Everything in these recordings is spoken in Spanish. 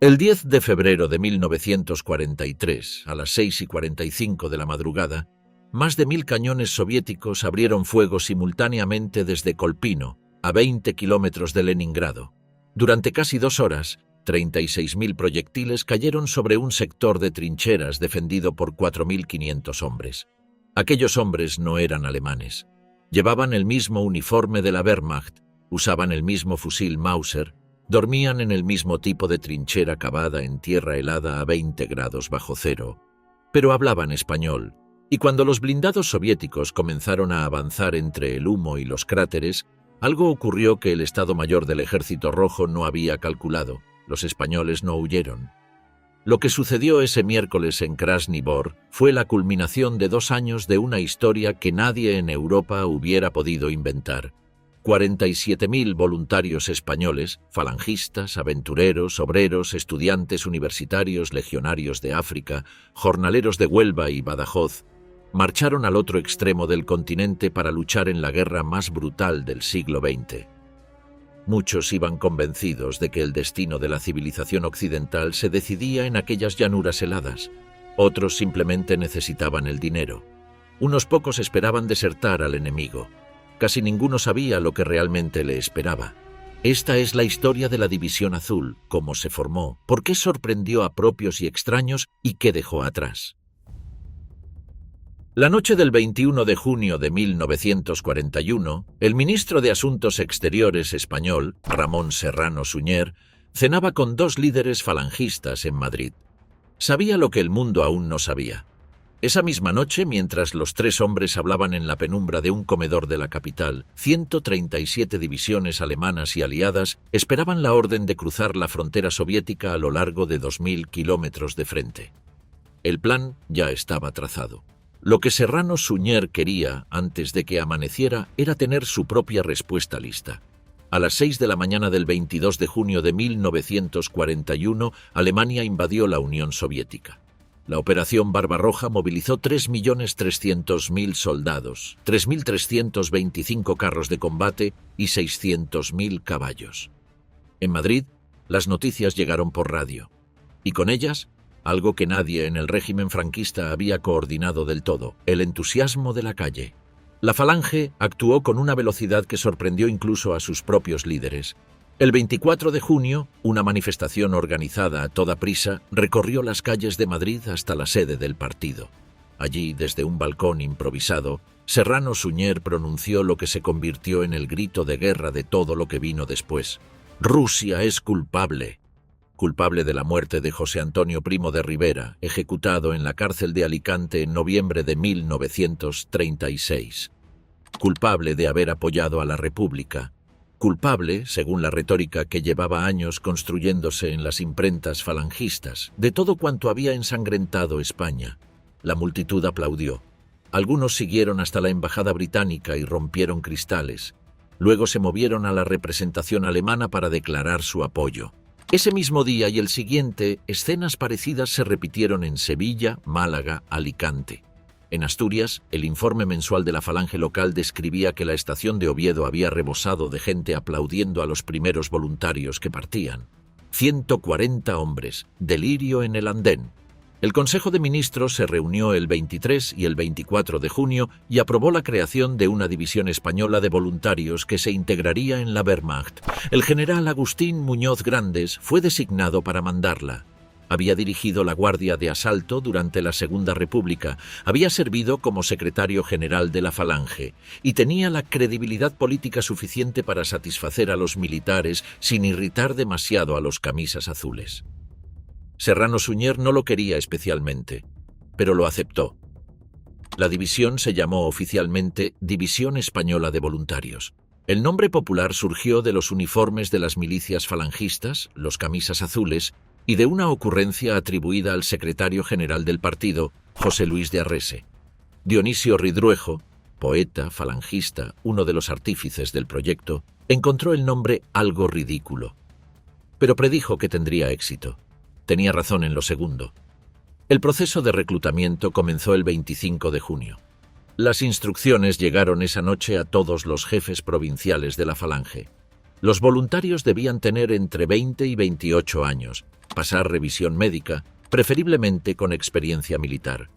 El 10 de febrero de 1943, a las 6:45 de la madrugada, más de 1000 cañones soviéticos abrieron fuego simultáneamente desde Kolpino, a 20 kilómetros de Leningrado. Durante casi 2 horas, 36.000 proyectiles cayeron sobre un sector de trincheras defendido por 4.500 hombres. Aquellos hombres no eran alemanes. Llevaban el mismo uniforme de la Wehrmacht, usaban el mismo fusil Mauser, dormían en el mismo tipo de trinchera cavada en tierra helada a 20 grados bajo cero, pero hablaban español, y cuando los blindados soviéticos comenzaron a avanzar entre el humo y los cráteres, algo ocurrió que el Estado Mayor del Ejército Rojo no había calculado. Los españoles no huyeron. Lo que sucedió ese miércoles en Krasny Bor fue la culminación de 2 años de una historia que nadie en Europa hubiera podido inventar. 47.000 voluntarios españoles, falangistas, aventureros, obreros, estudiantes universitarios, legionarios de África, jornaleros de Huelva y Badajoz, marcharon al otro extremo del continente para luchar en la guerra más brutal del siglo XX. Muchos iban convencidos de que el destino de la civilización occidental se decidía en aquellas llanuras heladas. Otros simplemente necesitaban el dinero. Unos pocos esperaban desertar al enemigo. Casi ninguno sabía lo que realmente le esperaba. Esta es la historia de la División Azul, cómo se formó, por qué sorprendió a propios y extraños y qué dejó atrás. La noche del 21 de junio de 1941, el ministro de Asuntos Exteriores español, Ramón Serrano Suñer, cenaba con 2 líderes falangistas en Madrid. Sabía lo que el mundo aún no sabía. Esa misma noche, mientras los 3 hombres hablaban en la penumbra de un comedor de la capital, 137 divisiones alemanas y aliadas esperaban la orden de cruzar la frontera soviética a lo largo de 2000 kilómetros de frente. El plan ya estaba trazado. Lo que Serrano Suñer quería, antes de que amaneciera, era tener su propia respuesta lista. A las 6 de la mañana del 22 de junio de 1941, Alemania invadió la Unión Soviética. La Operación Barbarroja movilizó 3.300.000 soldados, 3.325 carros de combate y 600.000 caballos. En Madrid, las noticias llegaron por radio, y con ellas, algo que nadie en el régimen franquista había coordinado del todo: el entusiasmo de la calle. La Falange actuó con una velocidad que sorprendió incluso a sus propios líderes. El 24 de junio, una manifestación organizada a toda prisa recorrió las calles de Madrid hasta la sede del partido. Allí, desde un balcón improvisado, Serrano Suñer pronunció lo que se convirtió en el grito de guerra de todo lo que vino después. «Rusia es culpable». Culpable de la muerte de José Antonio Primo de Rivera, ejecutado en la cárcel de Alicante en noviembre de 1936. Culpable de haber apoyado a la República. Culpable, según la retórica que llevaba años construyéndose en las imprentas falangistas, de todo cuanto había ensangrentado España. La multitud aplaudió. Algunos siguieron hasta la embajada británica y rompieron cristales. Luego se movieron a la representación alemana para declarar su apoyo. Ese mismo día y el siguiente, escenas parecidas se repitieron en Sevilla, Málaga, Alicante. En Asturias, el informe mensual de la Falange local describía que la estación de Oviedo había rebosado de gente aplaudiendo a los primeros voluntarios que partían. 140 hombres, delirio en el andén. El Consejo de Ministros se reunió el 23 y el 24 de junio y aprobó la creación de una división española de voluntarios que se integraría en la Wehrmacht. El general Agustín Muñoz Grandes fue designado para mandarla. Había dirigido la Guardia de Asalto durante la Segunda República, había servido como secretario general de la Falange y tenía la credibilidad política suficiente para satisfacer a los militares sin irritar demasiado a los camisas azules. Serrano Suñer no lo quería especialmente, pero lo aceptó. La división se llamó oficialmente División Española de Voluntarios. El nombre popular surgió de los uniformes de las milicias falangistas, los camisas azules, y de una ocurrencia atribuida al secretario general del partido, José Luis de Arrese. Dionisio Ridruejo, poeta, falangista, uno de los artífices del proyecto, encontró el nombre algo ridículo, pero predijo que tendría éxito. Tenía razón en lo segundo. El proceso de reclutamiento comenzó el 25 de junio. Las instrucciones llegaron esa noche a todos los jefes provinciales de la Falange. Los voluntarios debían tener entre 20 y 28 años. pasar revisión médica, preferiblemente con experiencia militar.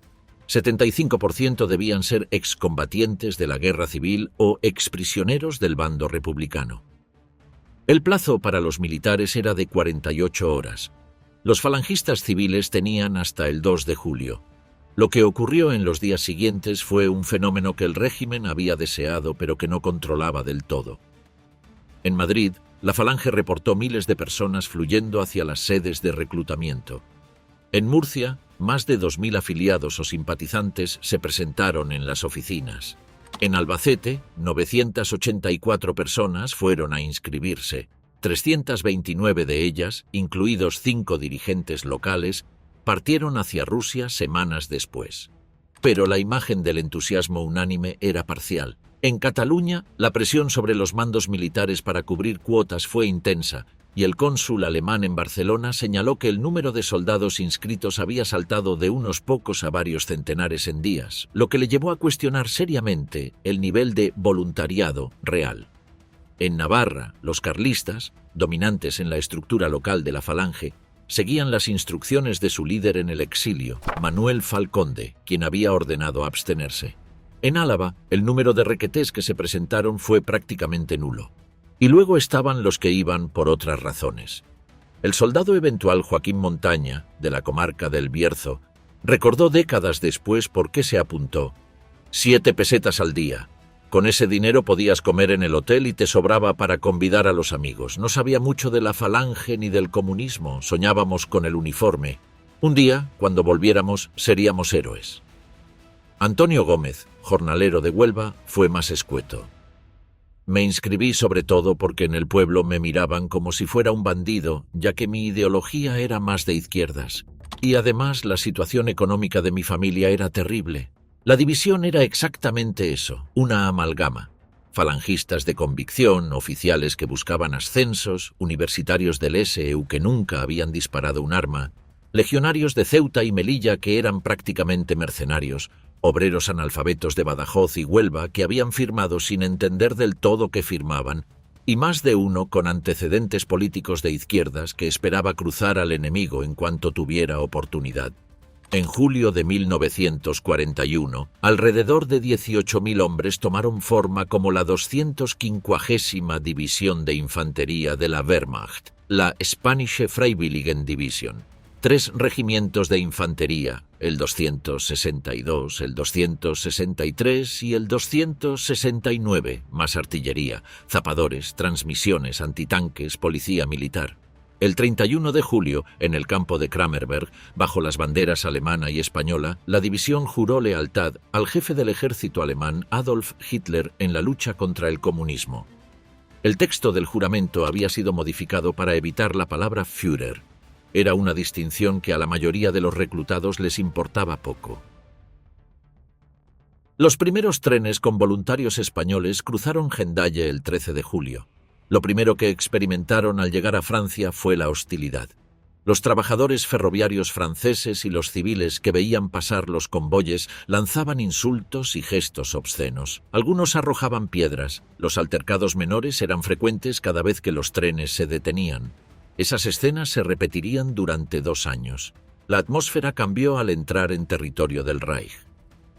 75% debían ser excombatientes de la guerra civil o exprisioneros del bando republicano. El plazo para los militares era de 48 horas. Los falangistas civiles tenían hasta el 2 de julio. Lo que ocurrió en los días siguientes fue un fenómeno que el régimen había deseado pero que no controlaba del todo. En Madrid, la Falange reportó miles de personas fluyendo hacia las sedes de reclutamiento. En Murcia, más de 2.000 afiliados o simpatizantes se presentaron en las oficinas. En Albacete, 984 personas fueron a inscribirse. 329 de ellas, incluidos 5 dirigentes locales, partieron hacia Rusia semanas después. Pero la imagen del entusiasmo unánime era parcial. En Cataluña, la presión sobre los mandos militares para cubrir cuotas fue intensa, y el cónsul alemán en Barcelona señaló que el número de soldados inscritos había saltado de unos pocos a varios centenares en días, lo que le llevó a cuestionar seriamente el nivel de voluntariado real. En Navarra, los carlistas, dominantes en la estructura local de la Falange, seguían las instrucciones de su líder en el exilio, Manuel Falconde, quien había ordenado abstenerse. En Álava, el número de requetés que se presentaron fue prácticamente nulo. Y luego estaban los que iban por otras razones. El soldado eventual Joaquín Montaña, de la comarca del Bierzo, recordó décadas después por qué se apuntó. 7 pesetas al día. Con ese dinero podías comer en el hotel y te sobraba para convidar a los amigos. No sabía mucho de la Falange ni del comunismo, soñábamos con el uniforme. Un día, cuando volviéramos, seríamos héroes. Antonio Gómez, jornalero de Huelva, fue más escueto. Me inscribí sobre todo porque en el pueblo me miraban como si fuera un bandido, ya que mi ideología era más de izquierdas. Y además la situación económica de mi familia era terrible. La división era exactamente eso, una amalgama. Falangistas de convicción, oficiales que buscaban ascensos, universitarios del SEU que nunca habían disparado un arma, legionarios de Ceuta y Melilla que eran prácticamente mercenarios, obreros analfabetos de Badajoz y Huelva que habían firmado sin entender del todo qué firmaban, y más de uno con antecedentes políticos de izquierdas que esperaba cruzar al enemigo en cuanto tuviera oportunidad. En julio de 1941, alrededor de 18.000 hombres tomaron forma como la 250ª División de Infantería de la Wehrmacht, la Spanische Freiwilligen Division. 3 regimientos de infantería, el 262, el 263 y el 269, más artillería, zapadores, transmisiones, antitanques, policía militar. El 31 de julio, en el campo de Kramerberg, bajo las banderas alemana y española, la división juró lealtad al jefe del ejército alemán Adolf Hitler en la lucha contra el comunismo. El texto del juramento había sido modificado para evitar la palabra Führer. Era una distinción que a la mayoría de los reclutados les importaba poco. Los primeros trenes con voluntarios españoles cruzaron Hendaye el 13 de julio. Lo primero que experimentaron al llegar a Francia fue la hostilidad. Los trabajadores ferroviarios franceses y los civiles que veían pasar los convoyes lanzaban insultos y gestos obscenos. Algunos arrojaban piedras. Los altercados menores eran frecuentes cada vez que los trenes se detenían. Esas escenas se repetirían durante 2 años. La atmósfera cambió al entrar en territorio del Reich.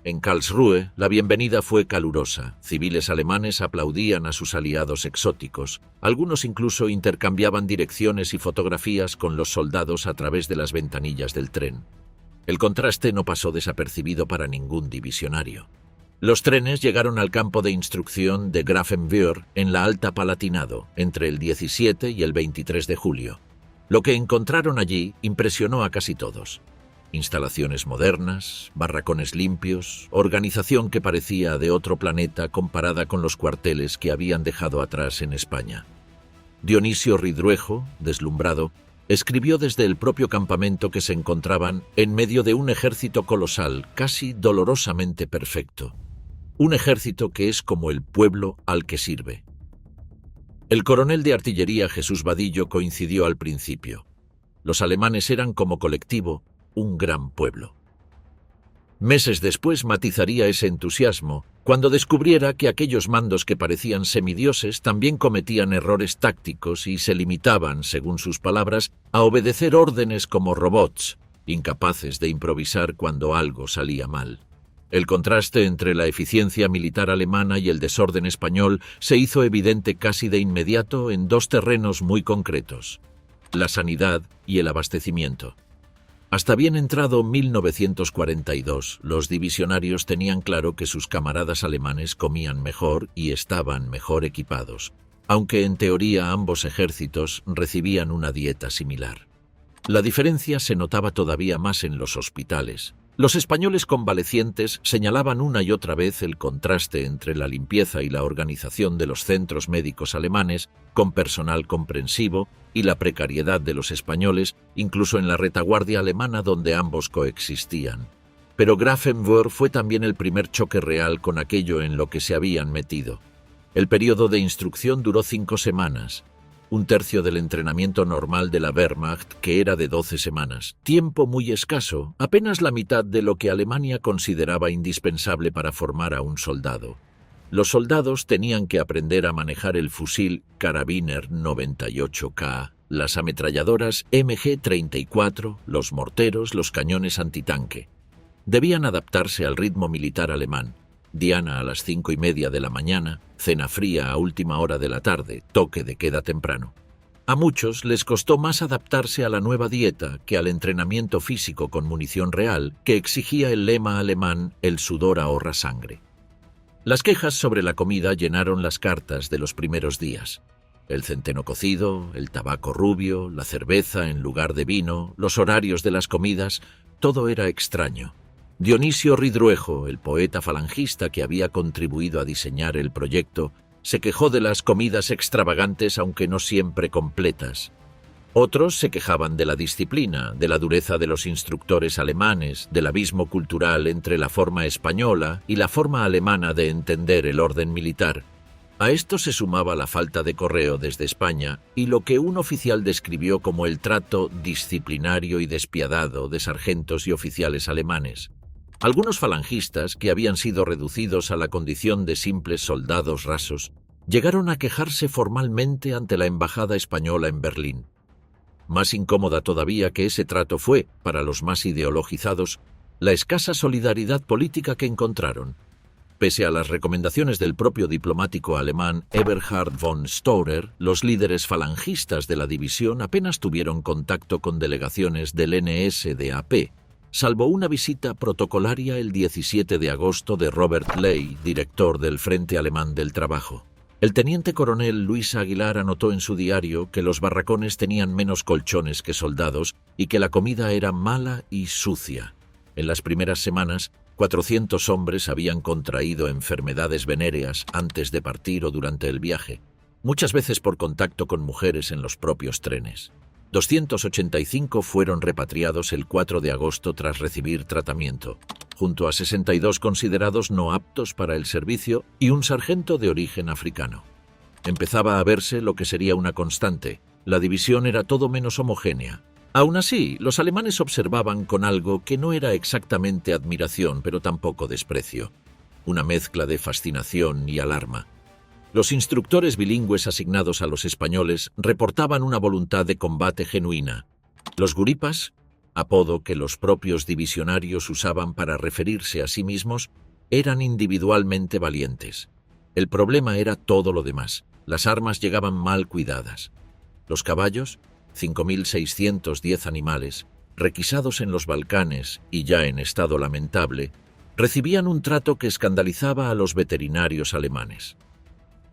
En Karlsruhe, la bienvenida fue calurosa. Civiles alemanes aplaudían a sus aliados exóticos. Algunos incluso intercambiaban direcciones y fotografías con los soldados a través de las ventanillas del tren. El contraste no pasó desapercibido para ningún divisionario. Los trenes llegaron al campo de instrucción de Grafenwöhr en la Alta Palatinado, entre el 17 y el 23 de julio. Lo que encontraron allí impresionó a casi todos. Instalaciones modernas, barracones limpios, organización que parecía de otro planeta comparada con los cuarteles que habían dejado atrás en España. Dionisio Ridruejo, deslumbrado, escribió desde el propio campamento que se encontraban en medio de un ejército colosal, casi dolorosamente perfecto. Un ejército que es como el pueblo al que sirve. El coronel de artillería Jesús Vadillo coincidió al principio. Los alemanes eran como colectivo un gran pueblo. Meses después matizaría ese entusiasmo, cuando descubriera que aquellos mandos que parecían semidioses también cometían errores tácticos y se limitaban, según sus palabras, a obedecer órdenes como robots, incapaces de improvisar cuando algo salía mal. El contraste entre la eficiencia militar alemana y el desorden español se hizo evidente casi de inmediato en dos terrenos muy concretos: la sanidad y el abastecimiento. Hasta bien entrado 1942, los divisionarios tenían claro que sus camaradas alemanes comían mejor y estaban mejor equipados, aunque en teoría ambos ejércitos recibían una dieta similar. La diferencia se notaba todavía más en los hospitales. Los españoles convalecientes señalaban una y otra vez el contraste entre la limpieza y la organización de los centros médicos alemanes, con personal comprensivo, y la precariedad de los españoles, incluso en la retaguardia alemana donde ambos coexistían. Pero Grafenwöhr fue también el primer choque real con aquello en lo que se habían metido. El periodo de instrucción duró 5 semanas. Un tercio del entrenamiento normal de la Wehrmacht, que era de 12 semanas. Tiempo muy escaso, apenas la mitad de lo que Alemania consideraba indispensable para formar a un soldado. Los soldados tenían que aprender a manejar el fusil Karabiner 98K, las ametralladoras MG-34, los morteros, los cañones antitanque. Debían adaptarse al ritmo militar alemán. Diana a las 5:30 de la mañana, cena fría a última hora de la tarde, toque de queda temprano. A muchos les costó más adaptarse a la nueva dieta que al entrenamiento físico con munición real que exigía el lema alemán «El sudor ahorra sangre». Las quejas sobre la comida llenaron las cartas de los primeros días. El centeno cocido, el tabaco rubio, la cerveza en lugar de vino, los horarios de las comidas, todo era extraño. Dionisio Ridruejo, el poeta falangista que había contribuido a diseñar el proyecto, se quejó de las comidas extravagantes aunque no siempre completas. Otros se quejaban de la disciplina, de la dureza de los instructores alemanes, del abismo cultural entre la forma española y la forma alemana de entender el orden militar. A esto se sumaba la falta de correo desde España y lo que un oficial describió como el trato disciplinario y despiadado de sargentos y oficiales alemanes. Algunos falangistas, que habían sido reducidos a la condición de simples soldados rasos, llegaron a quejarse formalmente ante la embajada española en Berlín. Más incómoda todavía que ese trato fue, para los más ideologizados, la escasa solidaridad política que encontraron. Pese a las recomendaciones del propio diplomático alemán Eberhard von Storer, los líderes falangistas de la división apenas tuvieron contacto con delegaciones del NSDAP, salvo una visita protocolaria el 17 de agosto de Robert Ley, director del Frente Alemán del Trabajo. El teniente coronel Luis Aguilar anotó en su diario que los barracones tenían menos colchones que soldados y que la comida era mala y sucia. En las primeras semanas, 400 hombres habían contraído enfermedades venéreas antes de partir o durante el viaje, muchas veces por contacto con mujeres en los propios trenes. 285 fueron repatriados el 4 de agosto tras recibir tratamiento, junto a 62 considerados no aptos para el servicio y un sargento de origen africano. Empezaba a verse lo que sería una constante: la división era todo menos homogénea. Aún así, los alemanes observaban con algo que no era exactamente admiración, pero tampoco desprecio, una mezcla de fascinación y alarma. Los instructores bilingües asignados a los españoles reportaban una voluntad de combate genuina. Los guripas, apodo que los propios divisionarios usaban para referirse a sí mismos, eran individualmente valientes. El problema era todo lo demás. Las armas llegaban mal cuidadas. Los caballos, 5.610 animales, requisados en los Balcanes y ya en estado lamentable, recibían un trato que escandalizaba a los veterinarios alemanes.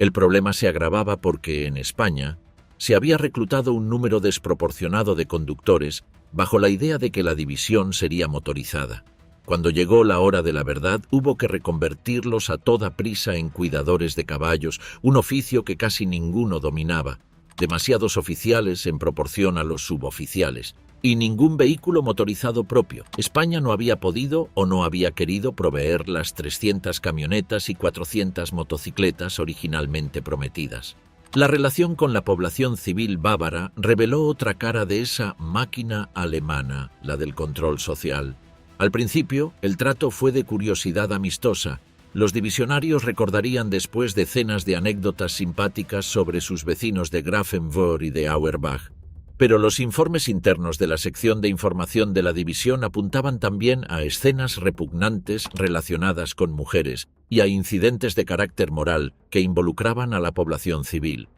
El problema se agravaba porque, en España, se había reclutado un número desproporcionado de conductores bajo la idea de que la división sería motorizada. Cuando llegó la hora de la verdad, hubo que reconvertirlos a toda prisa en cuidadores de caballos, un oficio que casi ninguno dominaba, demasiados oficiales en proporción a los suboficiales, y ningún vehículo motorizado propio. España no había podido o no había querido proveer las 300 camionetas y 400 motocicletas originalmente prometidas. La relación con la población civil bávara reveló otra cara de esa máquina alemana, la del control social. Al principio, el trato fue de curiosidad amistosa. Los divisionarios recordarían después decenas de anécdotas simpáticas sobre sus vecinos de Grafenwöhr y de Auerbach. Pero los informes internos de la sección de información de la división apuntaban también a escenas repugnantes relacionadas con mujeres y a incidentes de carácter moral que involucraban a la población civil.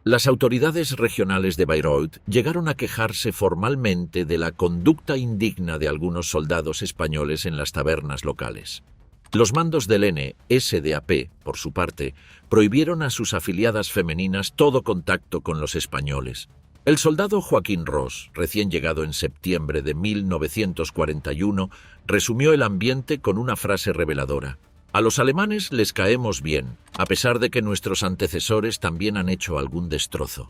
Las autoridades regionales de Bayreuth llegaron a quejarse formalmente de la conducta indigna de algunos soldados españoles en las tabernas locales. Los mandos del NSDAP, por su parte, prohibieron a sus afiliadas femeninas todo contacto con los españoles. El soldado Joaquín Ross, recién llegado en septiembre de 1941, resumió el ambiente con una frase reveladora: «A los alemanes les caemos bien, a pesar de que nuestros antecesores también han hecho algún destrozo».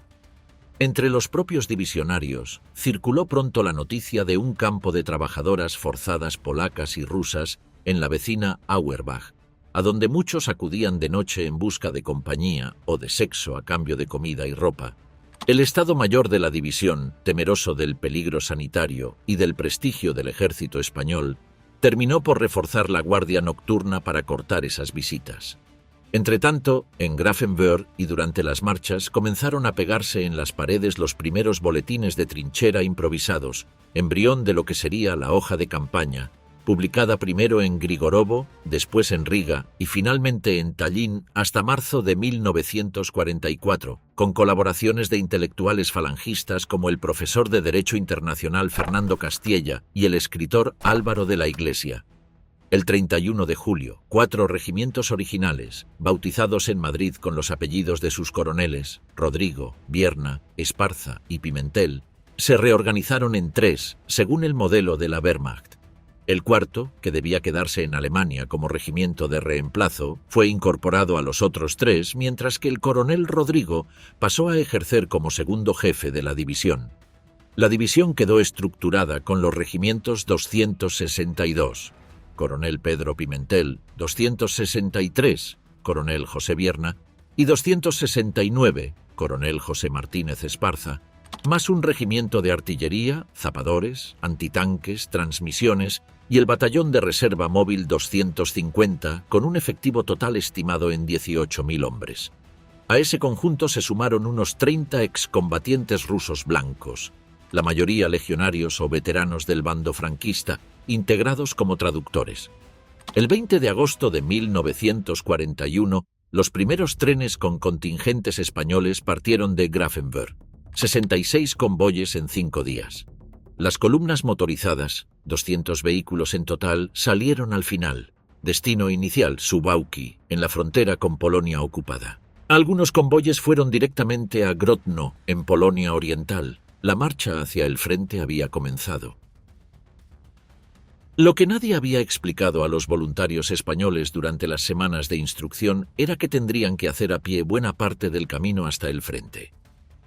Entre los propios divisionarios circuló pronto la noticia de un campo de trabajadoras forzadas polacas y rusas en la vecina Auerbach, a donde muchos acudían de noche en busca de compañía o de sexo a cambio de comida y ropa. El Estado Mayor de la división, temeroso del peligro sanitario y del prestigio del ejército español, terminó por reforzar la guardia nocturna para cortar esas visitas. Entretanto, en Grafenwöhr y durante las marchas comenzaron a pegarse en las paredes los primeros boletines de trinchera improvisados, embrión de lo que sería la hoja de campaña, publicada primero en Grigorovo, después en Riga y finalmente en Tallinn hasta marzo de 1944, con colaboraciones de intelectuales falangistas como el profesor de Derecho Internacional Fernando Castiella y el escritor Álvaro de la Iglesia. El 31 de julio, 4 regimientos originales, bautizados en Madrid con los apellidos de sus coroneles, Rodrigo, Vierna, Esparza y Pimentel, se reorganizaron en 3, según el modelo de la Wehrmacht. El cuarto, que debía quedarse en Alemania como regimiento de reemplazo, fue incorporado a los otros 3, mientras que el coronel Rodrigo pasó a ejercer como segundo jefe de la división. La división quedó estructurada con los regimientos 262, coronel Pedro Pimentel, 263, coronel José Vierna, y 269, coronel José Martínez Esparza, más un regimiento de artillería, zapadores, antitanques, transmisiones y el batallón de reserva móvil 250, con un efectivo total estimado en 18.000 hombres. A ese conjunto se sumaron unos 30 excombatientes rusos blancos, la mayoría legionarios o veteranos del bando franquista, integrados como traductores. El 20 de agosto de 1941, los primeros trenes con contingentes españoles partieron de Grafenwöhr, 66 convoyes en 5 días. Las columnas motorizadas, 200 vehículos en total, salieron al final. Destino inicial, Suwałki, en la frontera con Polonia ocupada. Algunos convoyes fueron directamente a Grodno, en Polonia Oriental. La marcha hacia el frente había comenzado. Lo que nadie había explicado a los voluntarios españoles durante las semanas de instrucción era que tendrían que hacer a pie buena parte del camino hasta el frente.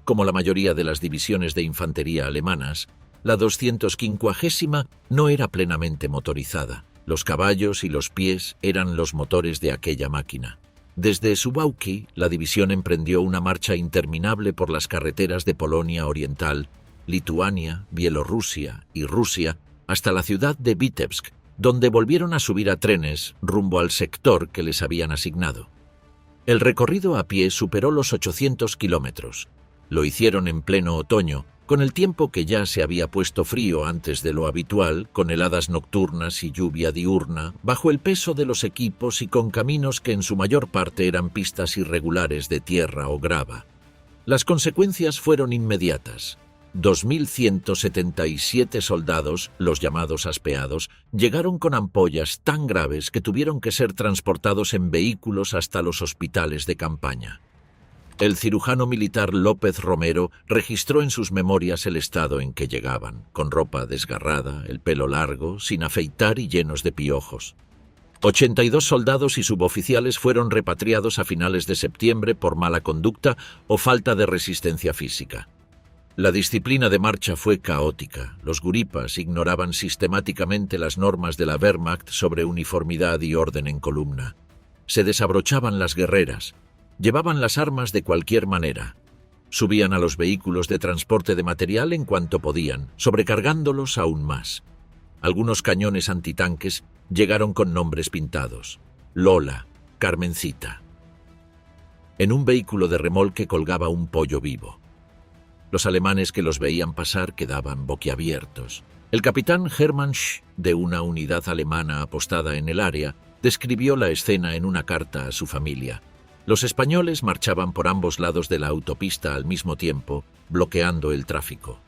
Como la mayoría de las divisiones de infantería alemanas, la 250 no era plenamente motorizada. Los caballos y los pies eran los motores de aquella máquina. Desde Suwałki, la división emprendió una marcha interminable por las carreteras de Polonia Oriental, Lituania, Bielorrusia y Rusia, hasta la ciudad de Vitebsk, donde volvieron a subir a trenes rumbo al sector que les habían asignado. El recorrido a pie superó los 800 kilómetros. Lo hicieron en pleno otoño, con el tiempo que ya se había puesto frío antes de lo habitual, con heladas nocturnas y lluvia diurna, bajo el peso de los equipos y con caminos que en su mayor parte eran pistas irregulares de tierra o grava. Las consecuencias fueron inmediatas. 2.177 soldados, los llamados aspeados, llegaron con ampollas tan graves que tuvieron que ser transportados en vehículos hasta los hospitales de campaña. El cirujano militar López Romero registró en sus memorias el estado en que llegaban, con ropa desgarrada, el pelo largo, sin afeitar y llenos de piojos. 82 soldados y suboficiales fueron repatriados a finales de septiembre por mala conducta o falta de resistencia física. La disciplina de marcha fue caótica. Los guripas ignoraban sistemáticamente las normas de la Wehrmacht sobre uniformidad y orden en columna. Se desabrochaban las guerreras. Llevaban las armas de cualquier manera. Subían a los vehículos de transporte de material en cuanto podían, sobrecargándolos aún más. Algunos cañones antitanques llegaron con nombres pintados: Lola, Carmencita. En un vehículo de remolque colgaba un pollo vivo. Los alemanes que los veían pasar quedaban boquiabiertos. El capitán Hermann Sch, de una unidad alemana apostada en el área, describió la escena en una carta a su familia. Los españoles marchaban por ambos lados de la autopista al mismo tiempo, bloqueando el tráfico.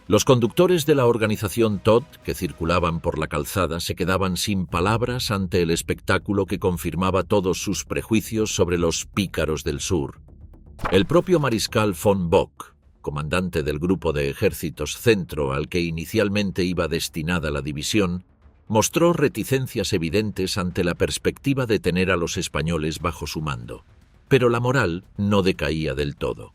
Los conductores de la organización Todt que circulaban por la calzada se quedaban sin palabras ante el espectáculo que confirmaba todos sus prejuicios sobre los pícaros del sur. El propio mariscal von Bock, comandante del grupo de ejércitos centro al que inicialmente iba destinada la división, mostró reticencias evidentes ante la perspectiva de tener a los españoles bajo su mando. Pero la moral no decaía del todo.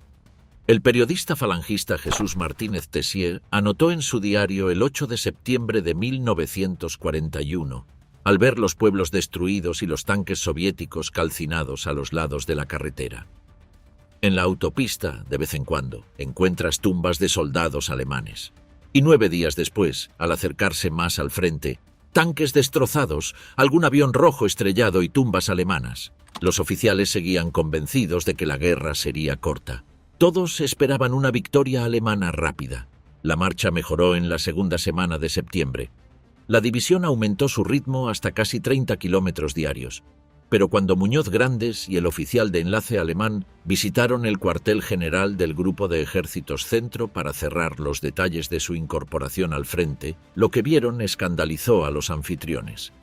El periodista falangista Jesús Martínez Tessier anotó en su diario el 8 de septiembre de 1941, al ver los pueblos destruidos y los tanques soviéticos calcinados a los lados de la carretera: en la autopista, de vez en cuando, encuentras tumbas de soldados alemanes. Y 9 días después, al acercarse más al frente, tanques destrozados, algún avión rojo estrellado y tumbas alemanas. Los oficiales seguían convencidos de que la guerra sería corta. Todos esperaban una victoria alemana rápida. La marcha mejoró en la segunda semana de septiembre. La división aumentó su ritmo hasta casi 30 kilómetros diarios. Pero cuando Muñoz Grandes y el oficial de enlace alemán visitaron el cuartel general del Grupo de Ejércitos Centro para cerrar los detalles de su incorporación al frente, lo que vieron escandalizó a los anfitriones.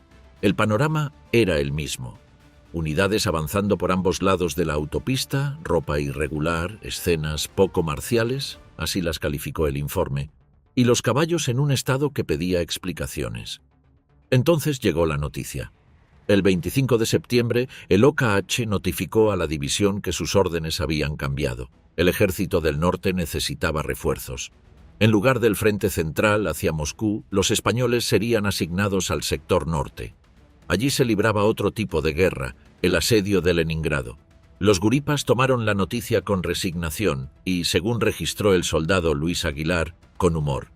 El panorama era el mismo: unidades avanzando por ambos lados de la autopista, ropa irregular, escenas poco marciales, así las calificó el informe, y los caballos en un estado que pedía explicaciones. Entonces llegó la noticia. El 25 de septiembre, el OKH notificó a la división que sus órdenes habían cambiado. El ejército del norte necesitaba refuerzos. En lugar del frente central hacia Moscú, los españoles serían asignados al sector norte. Allí se libraba otro tipo de guerra, el asedio de Leningrado. Los guripas tomaron la noticia con resignación y, según registró el soldado Luis Aguilar, con humor.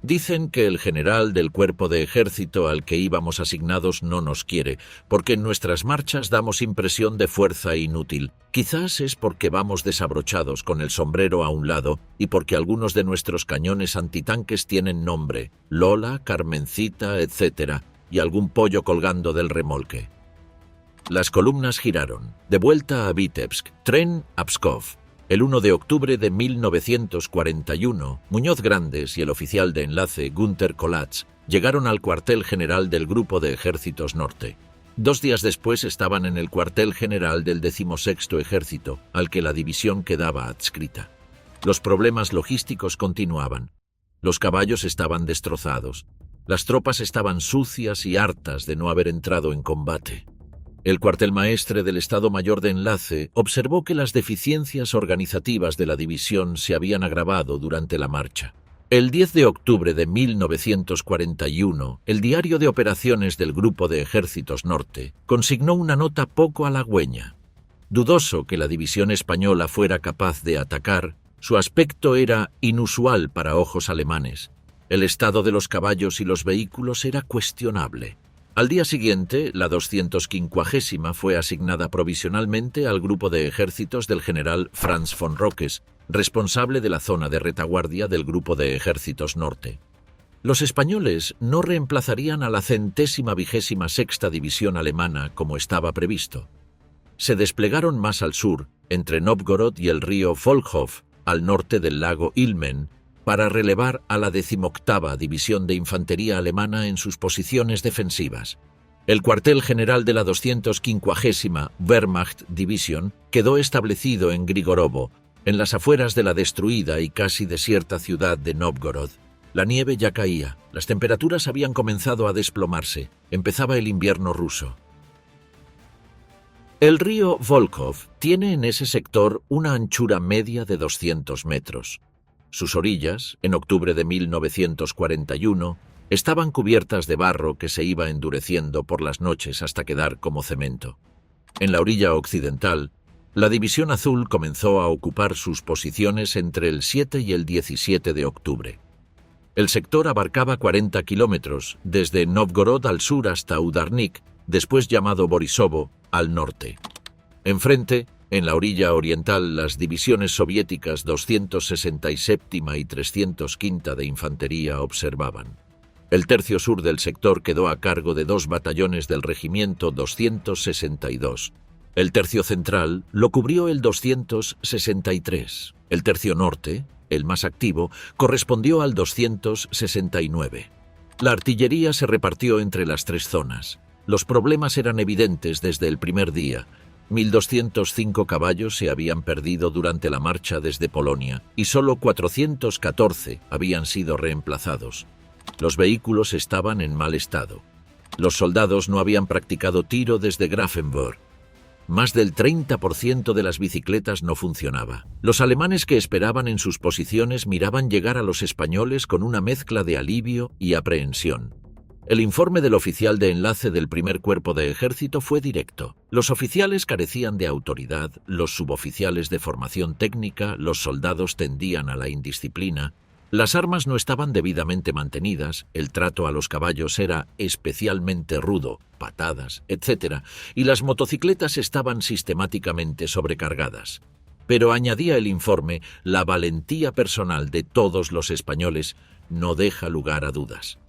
Dicen que el general del cuerpo de ejército al que íbamos asignados no nos quiere, porque en nuestras marchas damos impresión de fuerza inútil. Quizás es porque vamos desabrochados con el sombrero a un lado y porque algunos de nuestros cañones antitanques tienen nombre: Lola, Carmencita, etc., y algún pollo colgando del remolque. Las columnas giraron. De vuelta a Vitebsk, tren a Pskov. El 1 de octubre de 1941, Muñoz Grandes y el oficial de enlace Günter Kolatz llegaron al cuartel general del Grupo de Ejércitos Norte. 2 días después estaban en el cuartel general del 16º Ejército, al que la división quedaba adscrita. Los problemas logísticos continuaban. Los caballos estaban destrozados. Las tropas estaban sucias y hartas de no haber entrado en combate. El cuartel maestre del Estado Mayor de Enlace observó que las deficiencias organizativas de la división se habían agravado durante la marcha. El 10 de octubre de 1941, el diario de operaciones del Grupo de Ejércitos Norte consignó una nota poco halagüeña. Dudoso que la división española fuera capaz de atacar, su aspecto era inusual para ojos alemanes. El estado de los caballos y los vehículos era cuestionable. Al día siguiente, la 250ª fue asignada provisionalmente al grupo de ejércitos del general Franz von Roques, responsable de la zona de retaguardia del Grupo de Ejércitos Norte. Los españoles no reemplazarían a la 126ª división alemana como estaba previsto. Se desplegaron más al sur, entre Novgorod y el río Volkhov, al norte del lago Ilmen, para relevar a la 18ª División de Infantería Alemana en sus posiciones defensivas. El cuartel general de la 250 Wehrmacht Division quedó establecido en Grigorovo, en las afueras de la destruida y casi desierta ciudad de Novgorod. La nieve ya caía, las temperaturas habían comenzado a desplomarse, empezaba el invierno ruso. El río Volkhov tiene en ese sector una anchura media de 200 metros. Sus orillas, en octubre de 1941, estaban cubiertas de barro que se iba endureciendo por las noches hasta quedar como cemento. En la orilla occidental, la División Azul comenzó a ocupar sus posiciones entre el 7 y el 17 de octubre. El sector abarcaba 40 kilómetros, desde Novgorod al sur hasta Udarnik, después llamado Borisovo, al norte. Enfrente, en la orilla oriental, las divisiones soviéticas 267 y 305 de infantería observaban. El tercio sur del sector quedó a cargo de 2 batallones del regimiento 262. El tercio central lo cubrió el 263. El tercio norte, el más activo, correspondió al 269. La artillería se repartió entre las 3 zonas. Los problemas eran evidentes desde el primer día. 1.205 caballos se habían perdido durante la marcha desde Polonia y solo 414 habían sido reemplazados. Los vehículos estaban en mal estado. Los soldados no habían practicado tiro desde Grafenwöhr. Más del 30% de las bicicletas no funcionaba. Los alemanes que esperaban en sus posiciones miraban llegar a los españoles con una mezcla de alivio y aprehensión. El informe del oficial de enlace del primer cuerpo de ejército fue directo. Los oficiales carecían de autoridad, los suboficiales de formación técnica, los soldados tendían a la indisciplina, las armas no estaban debidamente mantenidas, el trato a los caballos era especialmente rudo, patadas, etc., y las motocicletas estaban sistemáticamente sobrecargadas. Pero añadía el informe, la valentía personal de todos los españoles no deja lugar a dudas.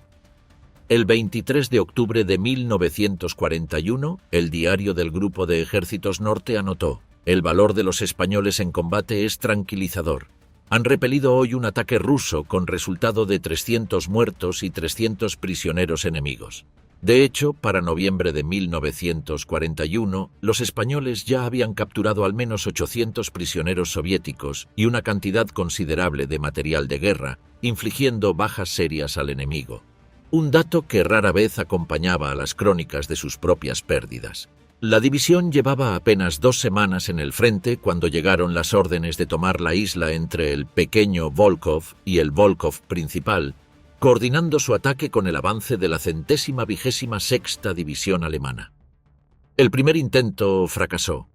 El 23 de octubre de 1941, el diario del Grupo de Ejércitos Norte anotó: «El valor de los españoles en combate es tranquilizador. Han repelido hoy un ataque ruso con resultado de 300 muertos y 300 prisioneros enemigos». De hecho, para noviembre de 1941, los españoles ya habían capturado al menos 800 prisioneros soviéticos y una cantidad considerable de material de guerra, infligiendo bajas serias al enemigo. Un dato que rara vez acompañaba a las crónicas de sus propias pérdidas. La división llevaba apenas 2 semanas en el frente cuando llegaron las órdenes de tomar la isla entre el pequeño Volkhov y el Volkhov principal, coordinando su ataque con el avance de la 126ª División alemana. El primer intento fracasó.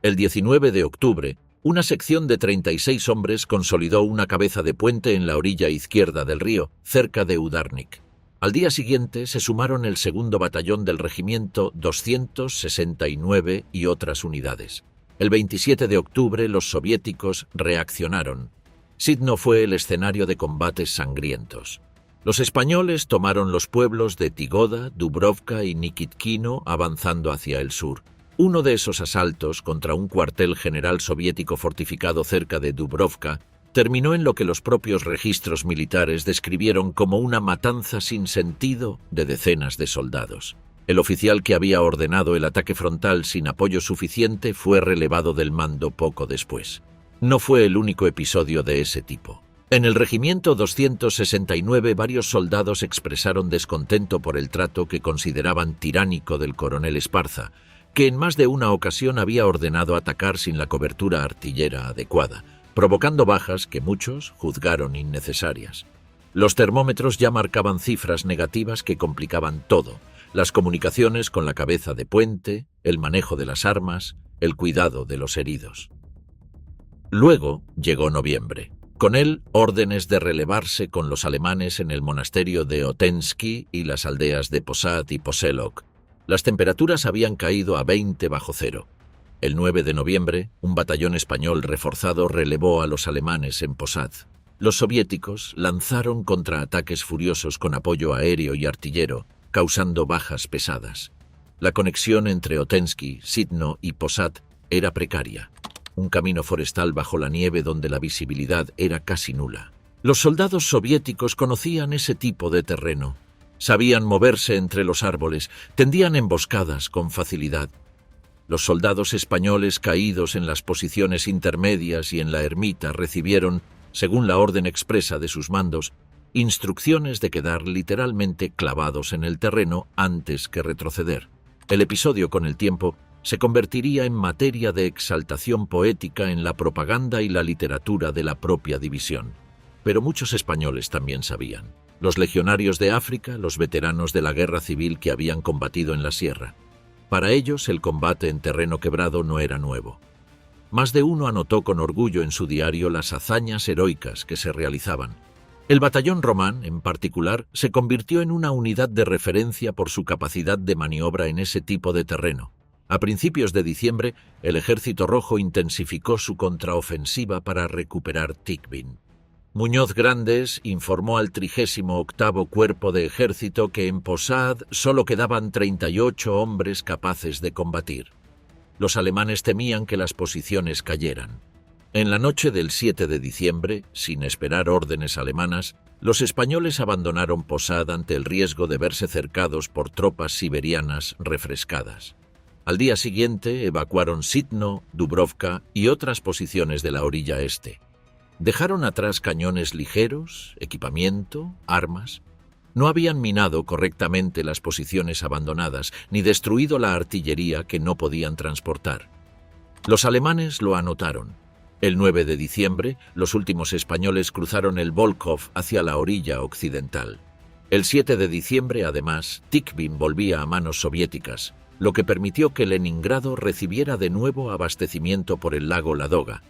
El 19 de octubre, una sección de 36 hombres consolidó una cabeza de puente en la orilla izquierda del río, cerca de Udarnik. Al día siguiente se sumaron el 2º batallón del regimiento 269 y otras unidades. El 27 de octubre los soviéticos reaccionaron. Sidno fue el escenario de combates sangrientos. Los españoles tomaron los pueblos de Tigoda, Dubrovka y Nikitkino avanzando hacia el sur. Uno de esos asaltos contra un cuartel general soviético fortificado cerca de Dubrovka terminó en lo que los propios registros militares describieron como una matanza sin sentido de decenas de soldados. El oficial que había ordenado el ataque frontal sin apoyo suficiente fue relevado del mando poco después. No fue el único episodio de ese tipo. En el regimiento 269 varios soldados expresaron descontento por el trato que consideraban tiránico del coronel Esparza, que en más de una ocasión había ordenado atacar sin la cobertura artillera adecuada, provocando bajas que muchos juzgaron innecesarias. Los termómetros ya marcaban cifras negativas que complicaban todo: las comunicaciones con la cabeza de puente, el manejo de las armas, el cuidado de los heridos. Luego llegó noviembre. Con él, órdenes de relevarse con los alemanes en el monasterio de Otensky y las aldeas de Posad y Poselok. Las temperaturas habían caído a 20 bajo cero. El 9 de noviembre, un batallón español reforzado relevó a los alemanes en Posad. Los soviéticos lanzaron contraataques furiosos con apoyo aéreo y artillero, causando bajas pesadas. La conexión entre Otensky, Sidno y Posad era precaria. Un camino forestal bajo la nieve donde la visibilidad era casi nula. Los soldados soviéticos conocían ese tipo de terreno. Sabían moverse entre los árboles, tendían emboscadas con facilidad. Los soldados españoles caídos en las posiciones intermedias y en la ermita recibieron, según la orden expresa de sus mandos, instrucciones de quedar literalmente clavados en el terreno antes que retroceder. El episodio, con el tiempo, se convertiría en materia de exaltación poética en la propaganda y la literatura de la propia división. Pero muchos españoles también sabían. Los legionarios de África, los veteranos de la guerra civil que habían combatido en la sierra. Para ellos el combate en terreno quebrado no era nuevo. Más de uno anotó con orgullo en su diario las hazañas heroicas que se realizaban. El batallón Román, en particular, se convirtió en una unidad de referencia por su capacidad de maniobra en ese tipo de terreno. A principios de diciembre, el Ejército Rojo intensificó su contraofensiva para recuperar Tikvin. Muñoz Grandes informó al 38º Cuerpo de Ejército que en Posad solo quedaban 38 hombres capaces de combatir. Los alemanes temían que las posiciones cayeran. En la noche del 7 de diciembre, sin esperar órdenes alemanas, los españoles abandonaron Posad ante el riesgo de verse cercados por tropas siberianas refrescadas. Al día siguiente evacuaron Sitno, Dubrovka y otras posiciones de la orilla este. Dejaron atrás cañones ligeros, equipamiento, armas. No habían minado correctamente las posiciones abandonadas ni destruido la artillería que no podían transportar. Los alemanes lo anotaron. El 9 de diciembre, los últimos españoles cruzaron el Volkhov hacia la orilla occidental. El 7 de diciembre, además, Tikvin volvía a manos soviéticas, lo que permitió que Leningrado recibiera de nuevo abastecimiento por el lago Ladoga.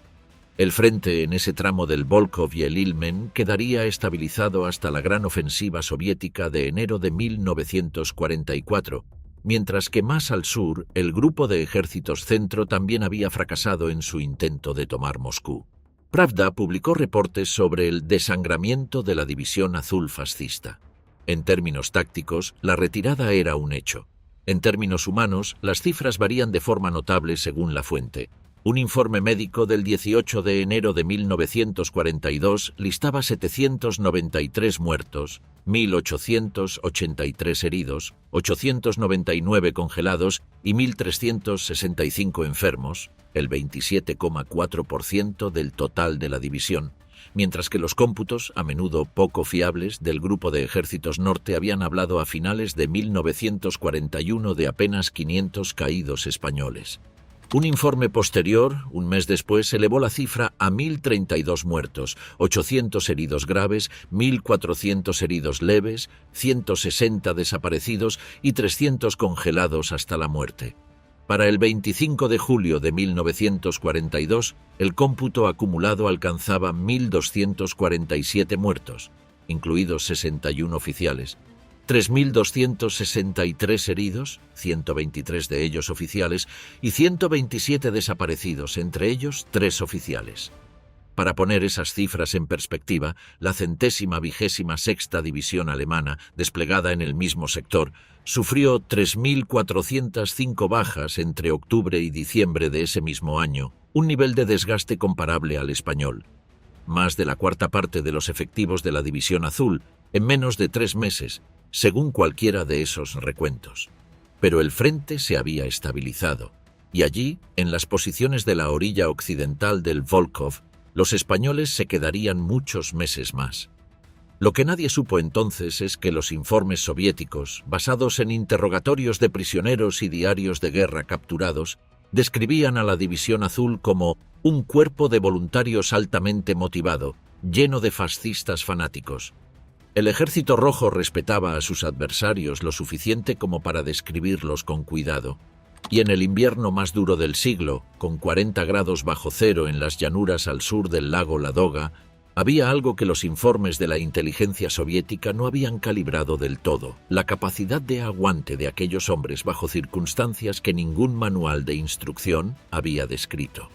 El frente en ese tramo del Volkhov y el Ilmen quedaría estabilizado hasta la gran ofensiva soviética de enero de 1944, mientras que más al sur el grupo de ejércitos centro también había fracasado en su intento de tomar Moscú. Pravda publicó reportes sobre el desangramiento de la División Azul fascista. En términos tácticos, la retirada era un hecho. En términos humanos, las cifras varían de forma notable según la fuente. Un informe médico del 18 de enero de 1942 listaba 793 muertos, 1.883 heridos, 899 congelados y 1.365 enfermos, el 27,4% del total de la división, mientras que los cómputos, a menudo poco fiables, del Grupo de Ejércitos Norte habían hablado a finales de 1941 de apenas 500 caídos españoles. Un informe posterior, un mes después, elevó la cifra a 1.032 muertos, 800 heridos graves, 1.400 heridos leves, 160 desaparecidos y 300 congelados hasta la muerte. Para el 25 de julio de 1942, el cómputo acumulado alcanzaba 1.247 muertos, incluidos 61 oficiales, 3.263 heridos, 123 de ellos oficiales, y 127 desaparecidos, entre ellos 3 oficiales. Para poner esas cifras en perspectiva, la 126ª División alemana, desplegada en el mismo sector, sufrió 3.405 bajas entre octubre y diciembre de ese mismo año, un nivel de desgaste comparable al español. Más de la cuarta parte de los efectivos de la División Azul, en menos de 3 meses, según cualquiera de esos recuentos. Pero el frente se había estabilizado, y allí, en las posiciones de la orilla occidental del Volkhov, los españoles se quedarían muchos meses más. Lo que nadie supo entonces es que los informes soviéticos, basados en interrogatorios de prisioneros y diarios de guerra capturados, describían a la División Azul como un cuerpo de voluntarios altamente motivado, lleno de fascistas fanáticos. El Ejército Rojo respetaba a sus adversarios lo suficiente como para describirlos con cuidado, y en el invierno más duro del siglo, con 40 grados bajo cero en las llanuras al sur del lago Ladoga, había algo que los informes de la inteligencia soviética no habían calibrado del todo: la capacidad de aguante de aquellos hombres bajo circunstancias que ningún manual de instrucción había descrito.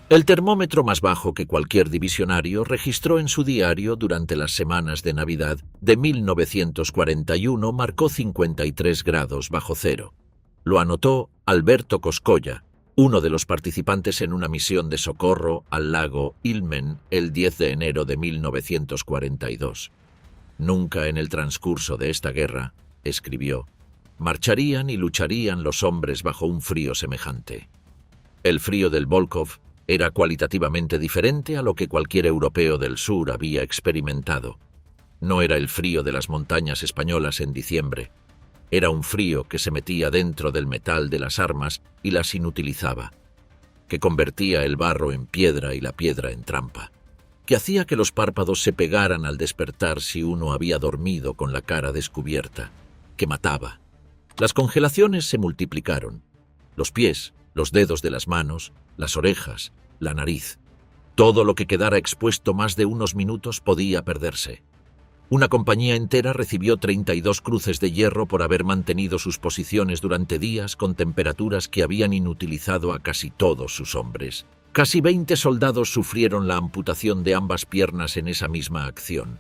El termómetro más bajo que cualquier divisionario registró en su diario durante las semanas de Navidad de 1941 marcó 53 grados bajo cero. Lo anotó Alberto Coscolla, uno de los participantes en una misión de socorro al lago Ilmen el 10 de enero de 1942. Nunca en el transcurso de esta guerra, escribió, marcharían y lucharían los hombres bajo un frío semejante. El frío del Volkhov era cualitativamente diferente a lo que cualquier europeo del sur había experimentado. No era el frío de las montañas españolas en diciembre. Era un frío que se metía dentro del metal de las armas y las inutilizaba, que convertía el barro en piedra y la piedra en trampa, que hacía que los párpados se pegaran al despertar si uno había dormido con la cara descubierta, que mataba. Las congelaciones se multiplicaron. Los pies, los dedos de las manos, las orejas, la nariz. Todo lo que quedara expuesto más de unos minutos podía perderse. Una compañía entera recibió 32 cruces de hierro por haber mantenido sus posiciones durante días con temperaturas que habían inutilizado a casi todos sus hombres. Casi 20 soldados sufrieron la amputación de ambas piernas en esa misma acción.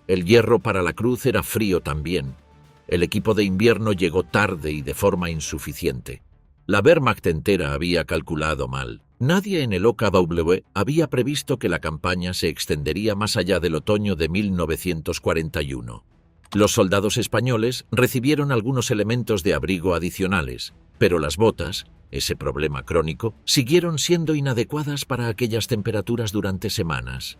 El hierro para la cruz era frío también. El equipo de invierno llegó tarde y de forma insuficiente. La Wehrmacht entera había calculado mal. Nadie en el OKW había previsto que la campaña se extendería más allá del otoño de 1941. Los soldados españoles recibieron algunos elementos de abrigo adicionales, pero las botas, ese problema crónico, siguieron siendo inadecuadas para aquellas temperaturas durante semanas.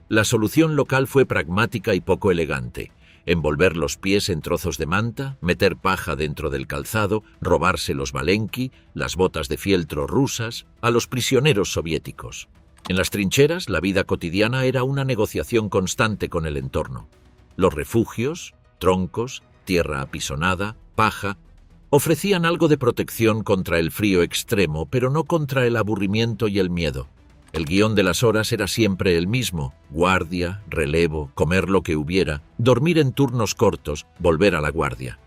La solución local fue pragmática y poco elegante: envolver los pies en trozos de manta, meter paja dentro del calzado, robarse los valenki, las botas de fieltro rusas, a los prisioneros soviéticos. En las trincheras, la vida cotidiana era una negociación constante con el entorno. Los refugios, troncos, tierra apisonada, paja, ofrecían algo de protección contra el frío extremo, pero no contra el aburrimiento y el miedo. El guión de las horas era siempre el mismo: guardia, relevo, comer lo que hubiera, dormir en turnos cortos, volver a la guardia.